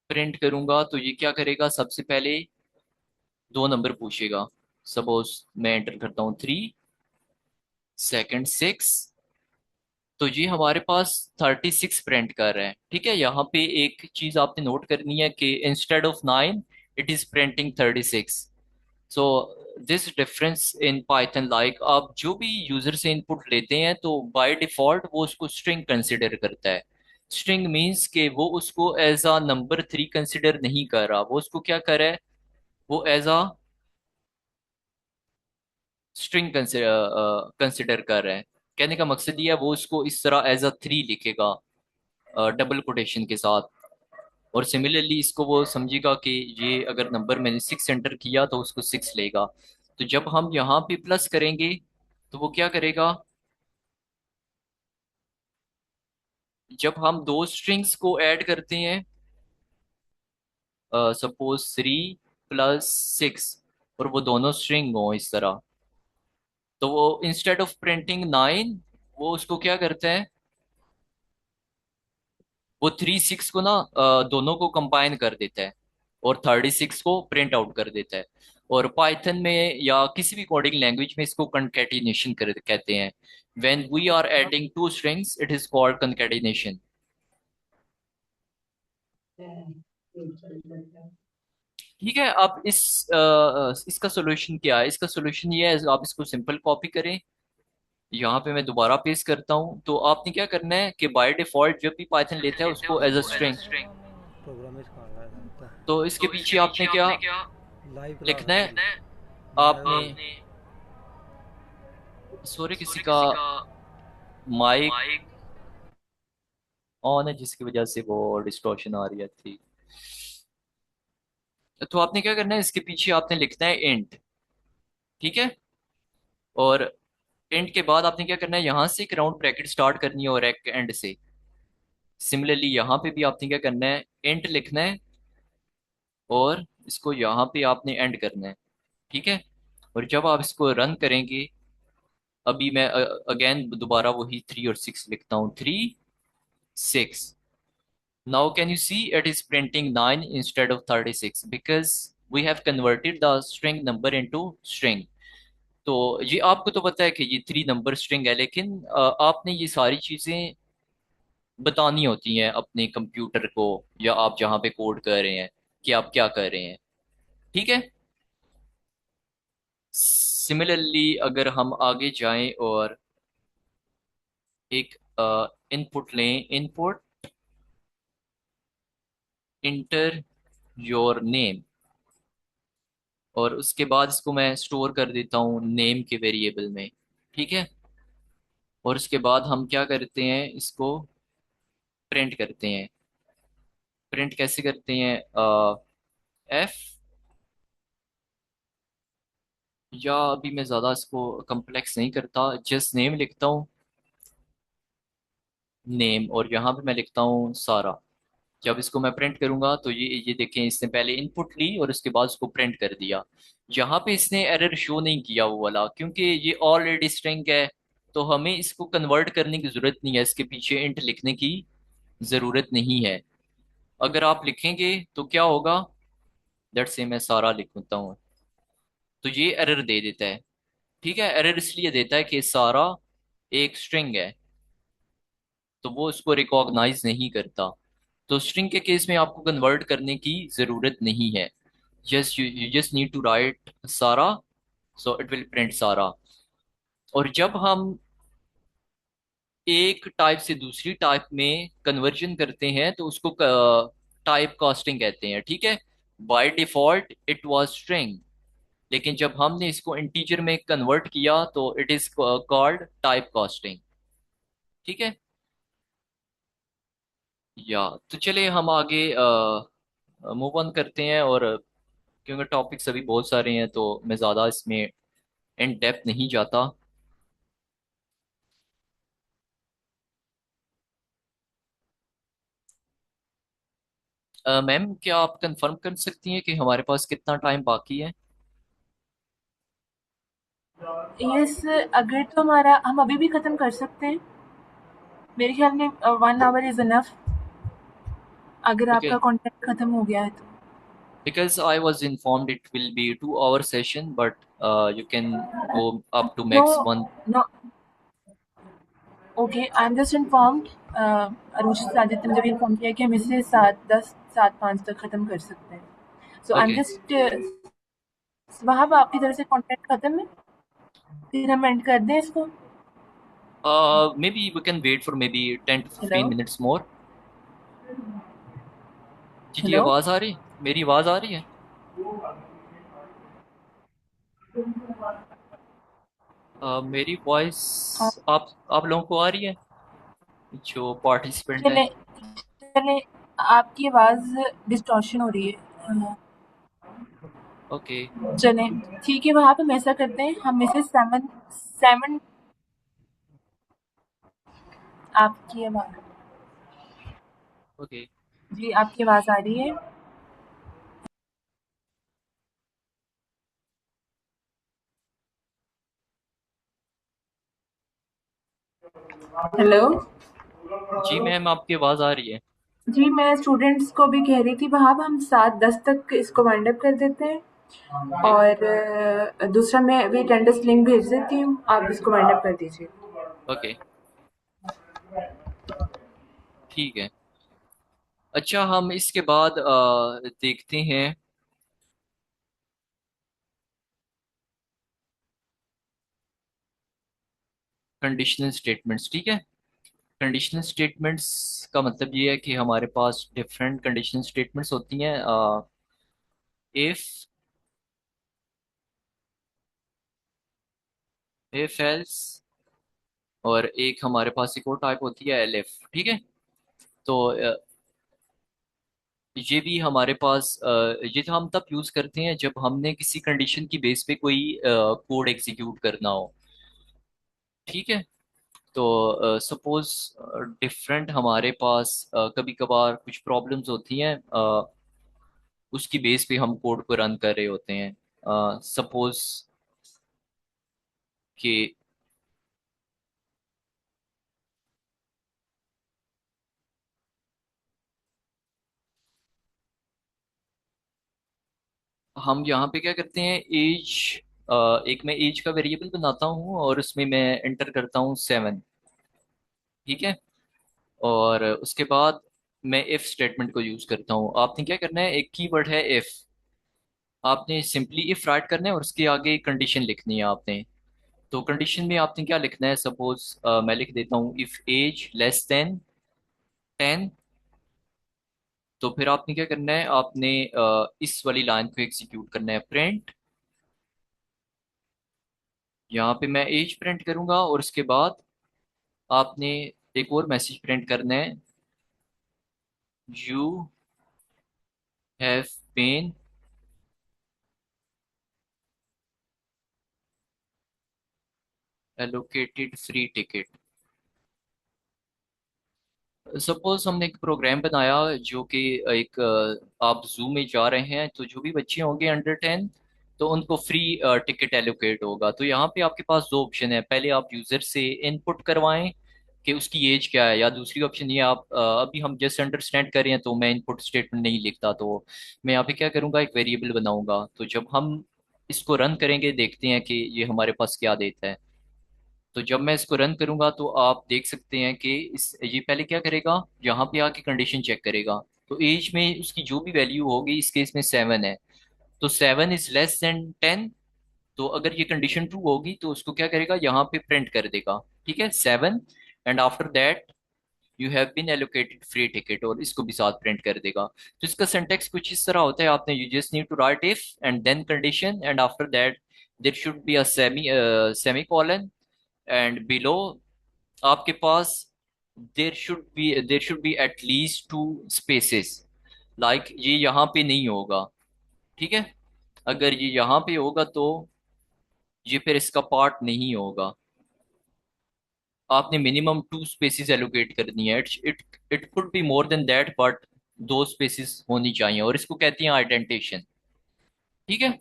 प्रिंट करूंगा तो ये क्या करेगा, सबसे पहले दो नंबर पूछेगा। सपोज मैं एंटर करता हूँ 3, सेकंड 6, तो ये हमारे पास 36 प्रिंट कर रहा है। ठीक है, यहाँ पे एक चीज आपने नोट करनी है कि instead of 9 it is printing 36। So this difference in Python, like आप जो भी यूजर से इनपुट लेते हैं तो बाय डिफॉल्ट वो उसको स्ट्रिंग कंसिडर करता है। स्ट्रिंग मींस के वो उसको एज अ नंबर 3 कंसिडर नहीं कर रहा, वो उसको क्या कर रहा है, वो एज अ स्ट्रिंग कंसिडर कर रहा है। कहने का मकसद ये है वो उसको इस तरह एज अ 3 लिखेगा, डबल कोटेशन के साथ। और सिमिलरली इसको वो समझेगा कि ये अगर नंबर मैंने 6 एंटर किया तो उसको 6 लेगा। तो जब हम यहाँ पे प्लस करेंगे तो वो क्या करेगा, जब हम दो स्ट्रिंग्स को ऐड करते हैं, सपोज 3 + 6, और वो दोनों स्ट्रिंग हो इस तरह, तो वो इंस्टेड ऑफ प्रिंटिंग 9, वो उसको क्या करता है, वो 3 6 को ना दोनों को कंबाइन कर देता है और 36 को प्रिंट आउट कर देता है। और पाइथन में या किसी भी कोडिंग लैंग्वेज में इसको कंकैटिनेशन कर कहते हैं। When we are adding two strings it is called concatenation. ठीक है, अब इसका सोल्यूशन क्या है, इसका सोल्यूशन ये है, आप इसको सिंपल कॉपी करें, यहाँ पे मैं दोबारा पेस्ट करता हूँ। तो आपने क्या करना है कि बाय डिफॉल्ट जब भी पाइथन लेता है उसको एज अ स्ट्रिंग, तो इसके पीछे आपने क्या लिखना है, आपने, सॉरी किसी का माइक ऑन है जिसकी वजह से वो डिस्टॉर्शन आ रही है थी। तो आपने क्या करना है, इसके पीछे आपने लिखना है इंट। ठीक है, और इंट के बाद आपने क्या करना है, यहाँ से एक राउंड ब्रैकेट स्टार्ट करनी है और एक एंड से। सिमिलरली यहाँ पे भी आपने क्या करना है, इंट लिखना है और इसको यहाँ पे आपने एंड करना है। ठीक है, और जब आप इसको रन करेंगे, अभी मैं अगेन दोबारा वही 3 और 6 लिखता हूँ, 3 6। Now can you see it is printing 9 instead of 36 because we have converted the string number into string। तो ये आपको तो पता है कि ये 3 नंबर स्ट्रिंग है, लेकिन आपने ये सारी चीजें बतानी होती हैं अपने कंप्यूटर को, या आप जहाँ पे कोड कर रहे हैं कि आप क्या कर रहे हैं। ठीक है, सिमिलरली अगर हम आगे जाएं और एक इनपुट लें, इनपुट इंटर योर नेम, और उसके बाद इसको मैं स्टोर कर देता हूँ नेम के वेरिएबल में। ठीक है, और उसके बाद हम क्या करते हैं, इसको प्रिंट करते हैं। प्रिंट कैसे करते हैं, एफ, या अभी मैं ज़्यादा इसको कम्प्लेक्स नहीं करता, जस्ट नेम लिखता हूँ, नेम, और यहाँ पे मैं लिखता हूँ सारा। जब इसको मैं प्रिंट करूंगा तो ये देखें, इसने पहले इनपुट ली और उसके बाद उसको प्रिंट कर दिया। यहाँ पे इसने एरर शो नहीं किया वो वाला, क्योंकि ये ऑलरेडी स्ट्रिंग है, तो हमें इसको कन्वर्ट करने की जरूरत नहीं है, इसके पीछे इंट लिखने की जरूरत नहीं है। अगर आप लिखेंगे तो क्या होगा, लेट्स से मैं सारा लिखता हूँ, तो ये एरर दे देता है। ठीक है, एरर इसलिए देता है कि सारा एक स्ट्रिंग है, तो वो उसको रिकॉग्नाइज नहीं करता। तो स्ट्रिंग के केस में आपको कन्वर्ट करने की जरूरत नहीं है, just you just need to write सारा, सो इट विल प्रिंट सारा। और जब हम एक टाइप से दूसरी टाइप में कन्वर्जन करते हैं तो उसको टाइप कास्टिंग कहते हैं। ठीक है, by default it was string, लेकिन जब हमने इसको इंटीजर में कन्वर्ट किया तो it is called type casting. ठीक है, या तो चलिए हम आगे मूव ऑन करते हैं, और क्योंकि टॉपिक्स अभी बहुत सारे हैं तो मैं ज़्यादा इसमें इन डेप्थ नहीं जाता। मैम क्या आप कंफर्म कर सकती हैं कि हमारे पास कितना टाइम बाकी है? यस, अगर तो हमारा हम अभी भी ख़त्म कर सकते हैं। मेरे ख्याल में 1 आवर इज़ इनफ, अगर ओके, आपका कॉन्ट्रैक्ट ख़त्म हो गया है तो। because I was informed it will be 2 hour session, but you can go up to no, max one. No, okay, I am just informed, Arun Sajid ने मुझे भी इन्फॉर्म किया कि हम इसे 7:10 7:05 तक ख़त्म कर सकते हैं। So I am Okay, just Wahab, आपकी तरफ से कॉन्ट्रैक्ट ख़त्म है? फिर हम एंड कर दें इसको? maybe we can wait for maybe 10 to hello? 15 minutes more। जी जी, हेलो? आवाज़ आ रही, मेरी आवाज़ आ रही है? मेरी वॉइस हाँ, आप लोगों को आ रही है, जो पार्टिसिपेंट हैं? चलें, चलें, आपकी आवाज़ डिस्टॉर्शन हो रही है। ओके। चलें, ठीक है, वहाँ पे हम ऐसा करते हैं, हम में से 7 7 आपकी आवाज़ ओके। जी, आपकी आवाज़ आ रही है? हेलो? जी मैम, आपकी आवाज़ आ रही है। जी, मैं स्टूडेंट्स को भी कह रही थी वहाँ पे हम 7:10 तक इसको वाइंड अप कर देते हैं ओके। और दूसरा मैं अभी अटेंडेंस लिंक भेज देती हूँ, आप इसको वाइंड अप कर दीजिए। ओके, ठीक है। अच्छा, हम इसके बाद देखते हैं कंडीशनल स्टेटमेंट्स। ठीक है। कंडीशनल स्टेटमेंट्स का मतलब ये है कि हमारे पास डिफरेंट कंडीशनल स्टेटमेंट्स होती हैं। इफ इफ एल्स, और एक हमारे पास एक और टाइप होती है एलिफ। ठीक है। तो ये भी हमारे पास ये तो हम तब यूज करते हैं जब हमने किसी कंडीशन की बेस पे कोई कोड एग्जीक्यूट करना हो। ठीक है। तो सपोज डिफरेंट हमारे पास कभी कभार कुछ प्रॉब्लम्स होती हैं, उसकी बेस पे हम कोड को रन कर रहे होते हैं। सपोज कि हम यहाँ पे क्या करते हैं, एज, एक मैं एज का वेरिएबल बनाता हूँ और उसमें मैं एंटर करता हूँ 7। ठीक है। और उसके बाद मैं इफ स्टेटमेंट को यूज करता हूँ। आपने क्या करना है, एक कीवर्ड है इफ, आपने सिंपली इफ राइट करना है और उसके आगे कंडीशन लिखनी है आपने। तो कंडीशन में आपने क्या लिखना है, सपोज मैं लिख देता हूँ इफ एज लेस देन 10। तो फिर आपने क्या करना है, आपने इस वाली लाइन को एग्जीक्यूट करना है, प्रिंट। यहाँ पे मैं एज प्रिंट करूंगा और उसके बाद आपने एक और मैसेज प्रिंट करना है, you have been allocated free ticket. Suppose हमने एक प्रोग्राम बनाया जो कि एक आप जू में जा रहे हैं, तो जो भी बच्चे होंगे अंडर 10, तो उनको फ्री टिकट एलोकेट होगा। तो यहाँ पे आपके पास दो ऑप्शन है, पहले आप यूजर से इनपुट करवाएं कि उसकी एज क्या है, या दूसरी ऑप्शन ये आप अभी हम जस्ट अंडरस्टैंड कर रहे हैं तो मैं इनपुट स्टेटमेंट नहीं लिखता, तो मैं यहाँ पे क्या करूंगा, एक वेरिएबल बनाऊंगा। तो जब हम इसको रन करेंगे देखते हैं कि ये हमारे पास क्या देता है। तो जब मैं इसको रन करूंगा तो आप देख सकते हैं कि इस ये पहले क्या करेगा, यहाँ पे आके कंडीशन चेक करेगा। तो एज में उसकी जो भी वैल्यू होगी, इस केस में 7 है, तो 7 इज लेस देन 10। तो अगर ये कंडीशन ट्रू होगी तो उसको क्या करेगा, यहाँ पे प्रिंट कर देगा, ठीक है, 7, and after that you have been allocated free ticket, और इसको भी साथ प्रिंट कर देगा। तो इसका सिंटेक्स कुछ इस तरह होता है, आपने you just need to write if and then condition and after that there should be a semicolon, and below आपके पास there should be at least 2 spaces. Like ये यहाँ पे नहीं होगा। ठीक है। अगर ये यहाँ पे होगा तो ये फिर इसका पार्ट नहीं होगा। आपने मिनिमम 2 स्पेसेस एलोकेट करनी है। It it could be more than that, but 2 spaces होनी चाहिए, और इसको कहते हैं आइडेंटिशन। ठीक है।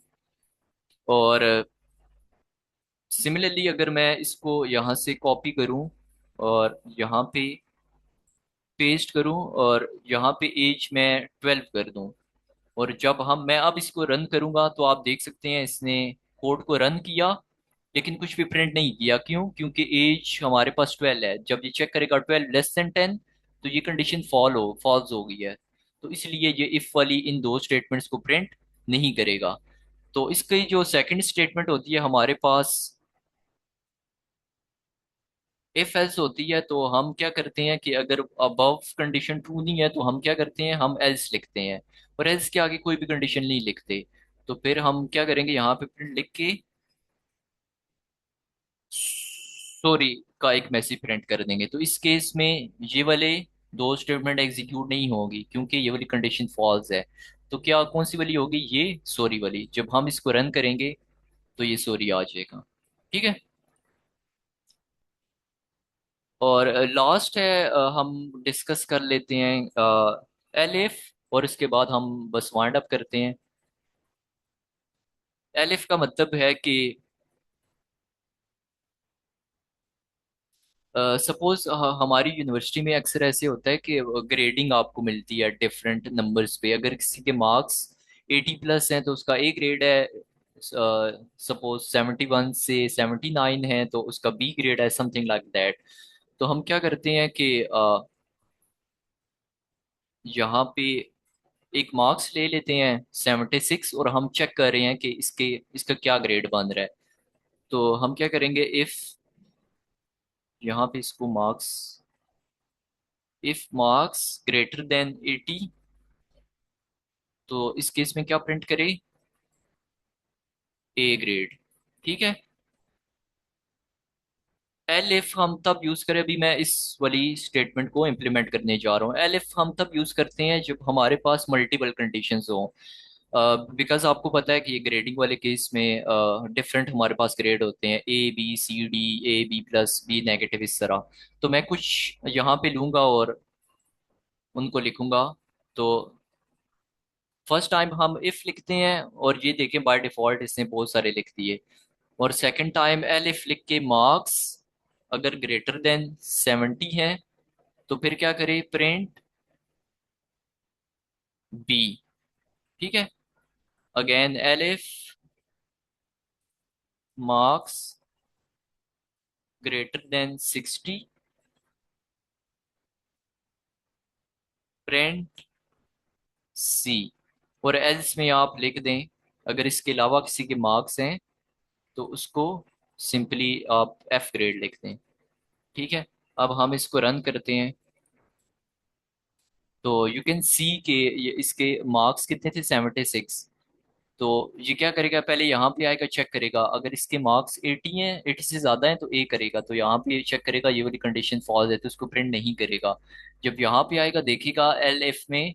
और सिमिलरली अगर मैं इसको यहाँ से कॉपी करूँ और यहाँ पे पेस्ट करूँ और यहाँ पे एज मैं 12 कर दूँ, और जब मैं अब इसको रन करूंगा तो आप देख सकते हैं इसने कोड को रन किया लेकिन कुछ भी प्रिंट नहीं किया। क्यों? क्योंकि एज हमारे पास 12 है। जब ये चेक करेगा 12 <10 तो ये कंडीशन फॉल्स हो गई है। तो इसलिए ये इफ वाली इन दो स्टेटमेंट्स को प्रिंट नहीं करेगा। तो इसकी जो सेकंड स्टेटमेंट होती है हमारे पास, इफ एल्स होती है, तो हम क्या करते हैं कि अगर अबव कंडीशन ट्रू नहीं है तो हम क्या करते हैं, हम एल्स लिखते हैं, और एल्स के आगे कोई भी कंडीशन नहीं लिखते। तो फिर हम क्या करेंगे, यहाँ पे प्रिंट लिख के सॉरी का एक मैसेज प्रिंट कर देंगे। तो इस केस में ये वाले दो स्टेटमेंट एग्जीक्यूट नहीं होगी क्योंकि ये वाली कंडीशन फॉल्स है। तो क्या कौन सी वाली होगी? ये सॉरी वाली। जब हम इसको रन करेंगे तो ये सॉरी आ जाएगा। ठीक है। और लास्ट है, हम डिस्कस कर लेते हैं एलिफ, और इसके बाद हम बस वाइंड अप करते हैं। एलिफ का मतलब है कि सपोज हमारी यूनिवर्सिटी में अक्सर ऐसे होता है कि ग्रेडिंग आपको मिलती है डिफरेंट नंबर्स पे। अगर किसी के मार्क्स 80+ हैं तो उसका ए ग्रेड है। सपोज 71 से 79 है तो उसका बी ग्रेड है, समथिंग लाइक दैट। तो हम क्या करते हैं कि यहाँ पे एक मार्क्स ले लेते हैं 76, और हम चेक कर रहे हैं कि इसके इसका क्या ग्रेड बन रहा है। तो हम क्या करेंगे, इफ यहाँ पे इसको marks, if marks greater then 80, तो इस केस में क्या प्रिंट करें? A grade. ठीक है। एल इफ हम तब यूज करें, अभी मैं इस वाली स्टेटमेंट को इम्प्लीमेंट करने जा रहा हूँ। एल इफ हम तब यूज करते हैं जब हमारे पास मल्टीपल कंडीशंस हो। बिकॉज आपको पता है कि ये ग्रेडिंग वाले केस में डिफरेंट हमारे पास ग्रेड होते हैं, A B C D, A B plus B negative, इस तरह। तो मैं कुछ यहाँ पे लूंगा और उनको लिखूंगा। तो फर्स्ट टाइम हम इफ लिखते हैं और ये देखें बाय डिफॉल्ट इसने बहुत सारे लिख दिए। और सेकंड टाइम एलिफ लिख के मार्क्स अगर ग्रेटर देन 70 है तो फिर क्या करें, प्रिंट बी। ठीक है। Again elif marks greater than 60, print C. और एल्स में आप लिख दें अगर इसके अलावा किसी के मार्क्स हैं तो उसको सिंपली आप एफ ग्रेड लिख दें। ठीक है। अब हम इसको रन करते हैं तो यू कैन सी के ये इसके मार्क्स कितने थे, 76। तो ये क्या करेगा, पहले यहाँ पे आएगा, चेक करेगा अगर इसके मार्क्स 80 हैं, 80 से ज्यादा हैं तो ए करेगा। तो यहाँ पे चेक करेगा ये वाली कंडीशन फॉल्स है तो उसको प्रिंट नहीं करेगा। जब यहाँ पे आएगा देखेगा एल एफ में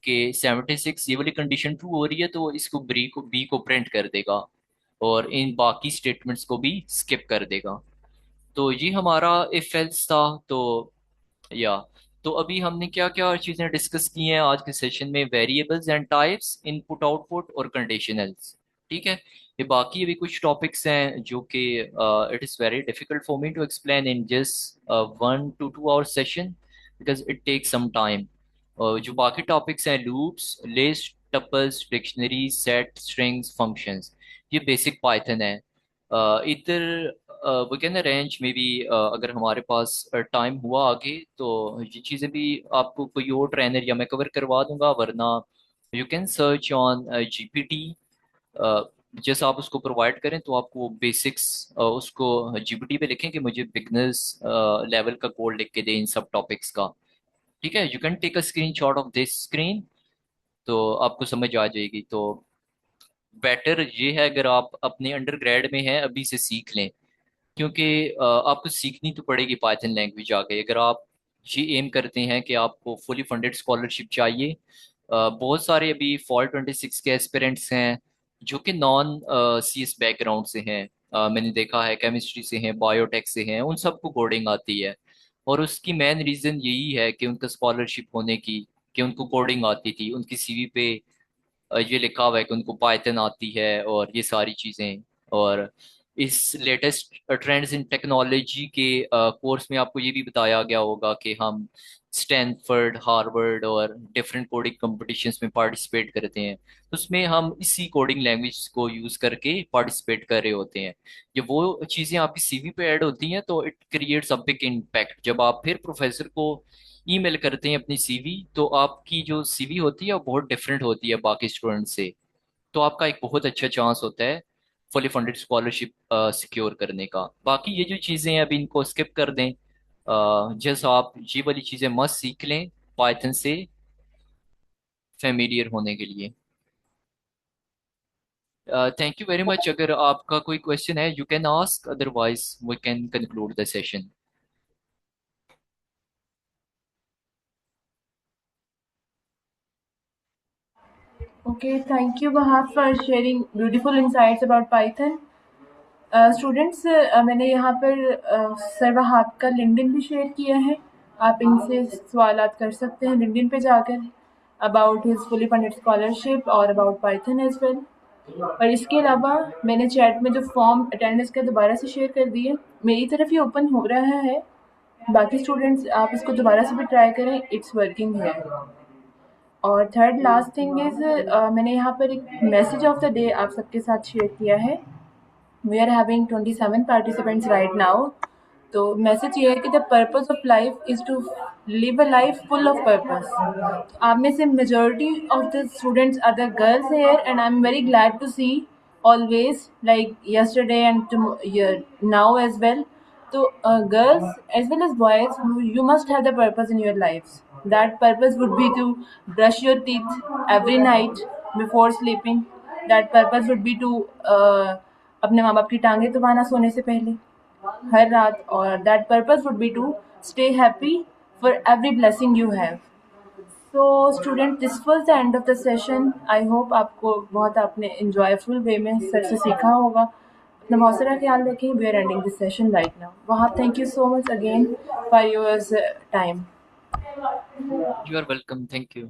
कि 76 ये वाली कंडीशन ट्रू हो रही है तो इसको बी को प्रिंट कर देगा, और इन बाकी स्टेटमेंट्स को भी स्किप कर देगा। तो ये हमारा इफ एल्स था। तो या तो अभी हमने क्या क्या चीजें डिस्कस की हैं आज के सेशन में? Variables and types, input output, और कंडीशनल्स। ठीक है। ये बाकी अभी कुछ टॉपिक्स हैं जो कि it is very difficult for me to explain in just 1 to 2 hour session, because it takes some time. जो बाकी टॉपिक्स हैं, loops, list, tuples, dictionary, set, strings, functions, ये बेसिक पाइथन है। इधर we can arrange maybe, अगर हमारे पास time हुआ आगे तो ये चीज़ें भी आपको कोई और ट्रेनर या मैं कवर करवा दूंगा, वरना you can search on GPT. जैसे आप उसको प्रोवाइड करें तो आपको बेसिक्स उसको जीपीटी पे लिखें कि मुझे बिगनर्स लेवल का कोड लिख के दे इन सब टॉपिक्स का। ठीक है। You can take a screenshot of this screen तो आपको समझ आ जाएगी। तो बेटर ये है अगर आप अपने अंडर ग्रेड में हैं अभी से सीख लें, क्योंकि आपको सीखनी तो पड़ेगी पाइथन लैंग्वेज आगे। अगर आप ये एम करते हैं कि आपको फुली फंडेड स्कॉलरशिप चाहिए, बहुत सारे अभी फॉल 26 के एस्पिरेंट्स हैं जो कि नॉन सी एस बैकग्राउंड से हैं। मैंने देखा है केमिस्ट्री से हैं, बायोटेक से हैं, उन सबको कोडिंग आती है। और उसकी मेन रीज़न यही है कि उनका स्कॉलरशिप होने की, कि उनको कोडिंग आती थी, उनकी सीवी पे ये लिखा हुआ है कि उनको पाइथन आती है और ये सारी चीज़ें। और इस लेटेस्ट ट्रेंड्स इन टेक्नोलॉजी के कोर्स में आपको ये भी बताया गया होगा कि हम स्टैनफोर्ड, हार्वर्ड और डिफरेंट कोडिंग कंपटीशंस में पार्टिसिपेट करते हैं, तो उसमें हम इसी कोडिंग लैंग्वेज को यूज़ करके पार्टिसिपेट कर रहे होते हैं। ये वो चीज़ें आपकी सीवी पे ऐड होती हैं तो it creates a big impact. जब आप फिर प्रोफेसर को ईमेल करते हैं अपनी सीवी तो आपकी जो सीवी होती है वो बहुत डिफरेंट होती है बाकी स्टूडेंट से। तो आपका एक बहुत अच्छा चांस होता है फुली फंडेड स्कॉलरशिप सिक्योर करने का। बाकी ये जो चीज़ें हैं अभी इनको स्किप कर दें। जैसा आप ये वाली चीज़ें मस्त सीख लें पाइथन से फेमिलियर होने के लिए। Thank you very much. अगर आपका कोई क्वेश्चन है you can ask, otherwise we can conclude the session. Okay, thank you, Wahab, for sharing beautiful insights about Python. Students मैंने यहाँ पर सर वहाब का लिंक्डइन भी शेयर किया है, आप इनसे सवालात कर सकते हैं लिंक्डइन पे जाकर about his fully funded scholarship और अबाउट पाइथन एज वेल। और इसके अलावा मैंने चैट में जो फॉर्म अटेंडेंस का दोबारा से शेयर कर दिए, मेरी तरफ ही ओपन हो रहा है, बाकी स्टूडेंट्स आप इसको दोबारा से भी ट्राई करें, इट्स वर्किंग है। और थर्ड लास्ट थिंग इज़ मैंने यहाँ पर एक मैसेज ऑफ द डे आप सबके साथ शेयर किया है। We are having 27 participants right now. तो मैसेज ये है कि the purpose of life is to live a life full of purpose. आप में से majority of the students are the girls here and I am very glad to see always, like yesterday and now as well. So girls as well as boys, you must have the purpose in your lives. That purpose would be to brush your teeth every night before sleeping. That purpose would be to अपने माँ बाप की टांगें दबाना सोने से पहले हर रात, और that purpose would be to stay happy for every blessing you have. तो student, this was the end of the session. I hope आपको बहुत आपने इंजॉयफुल वे में सर से सीखा होगा। अपना बहुत सारा ख्याल रखें। We are ending this session right now. वहाँ thank you so much again for your time. You are welcome. Thank you.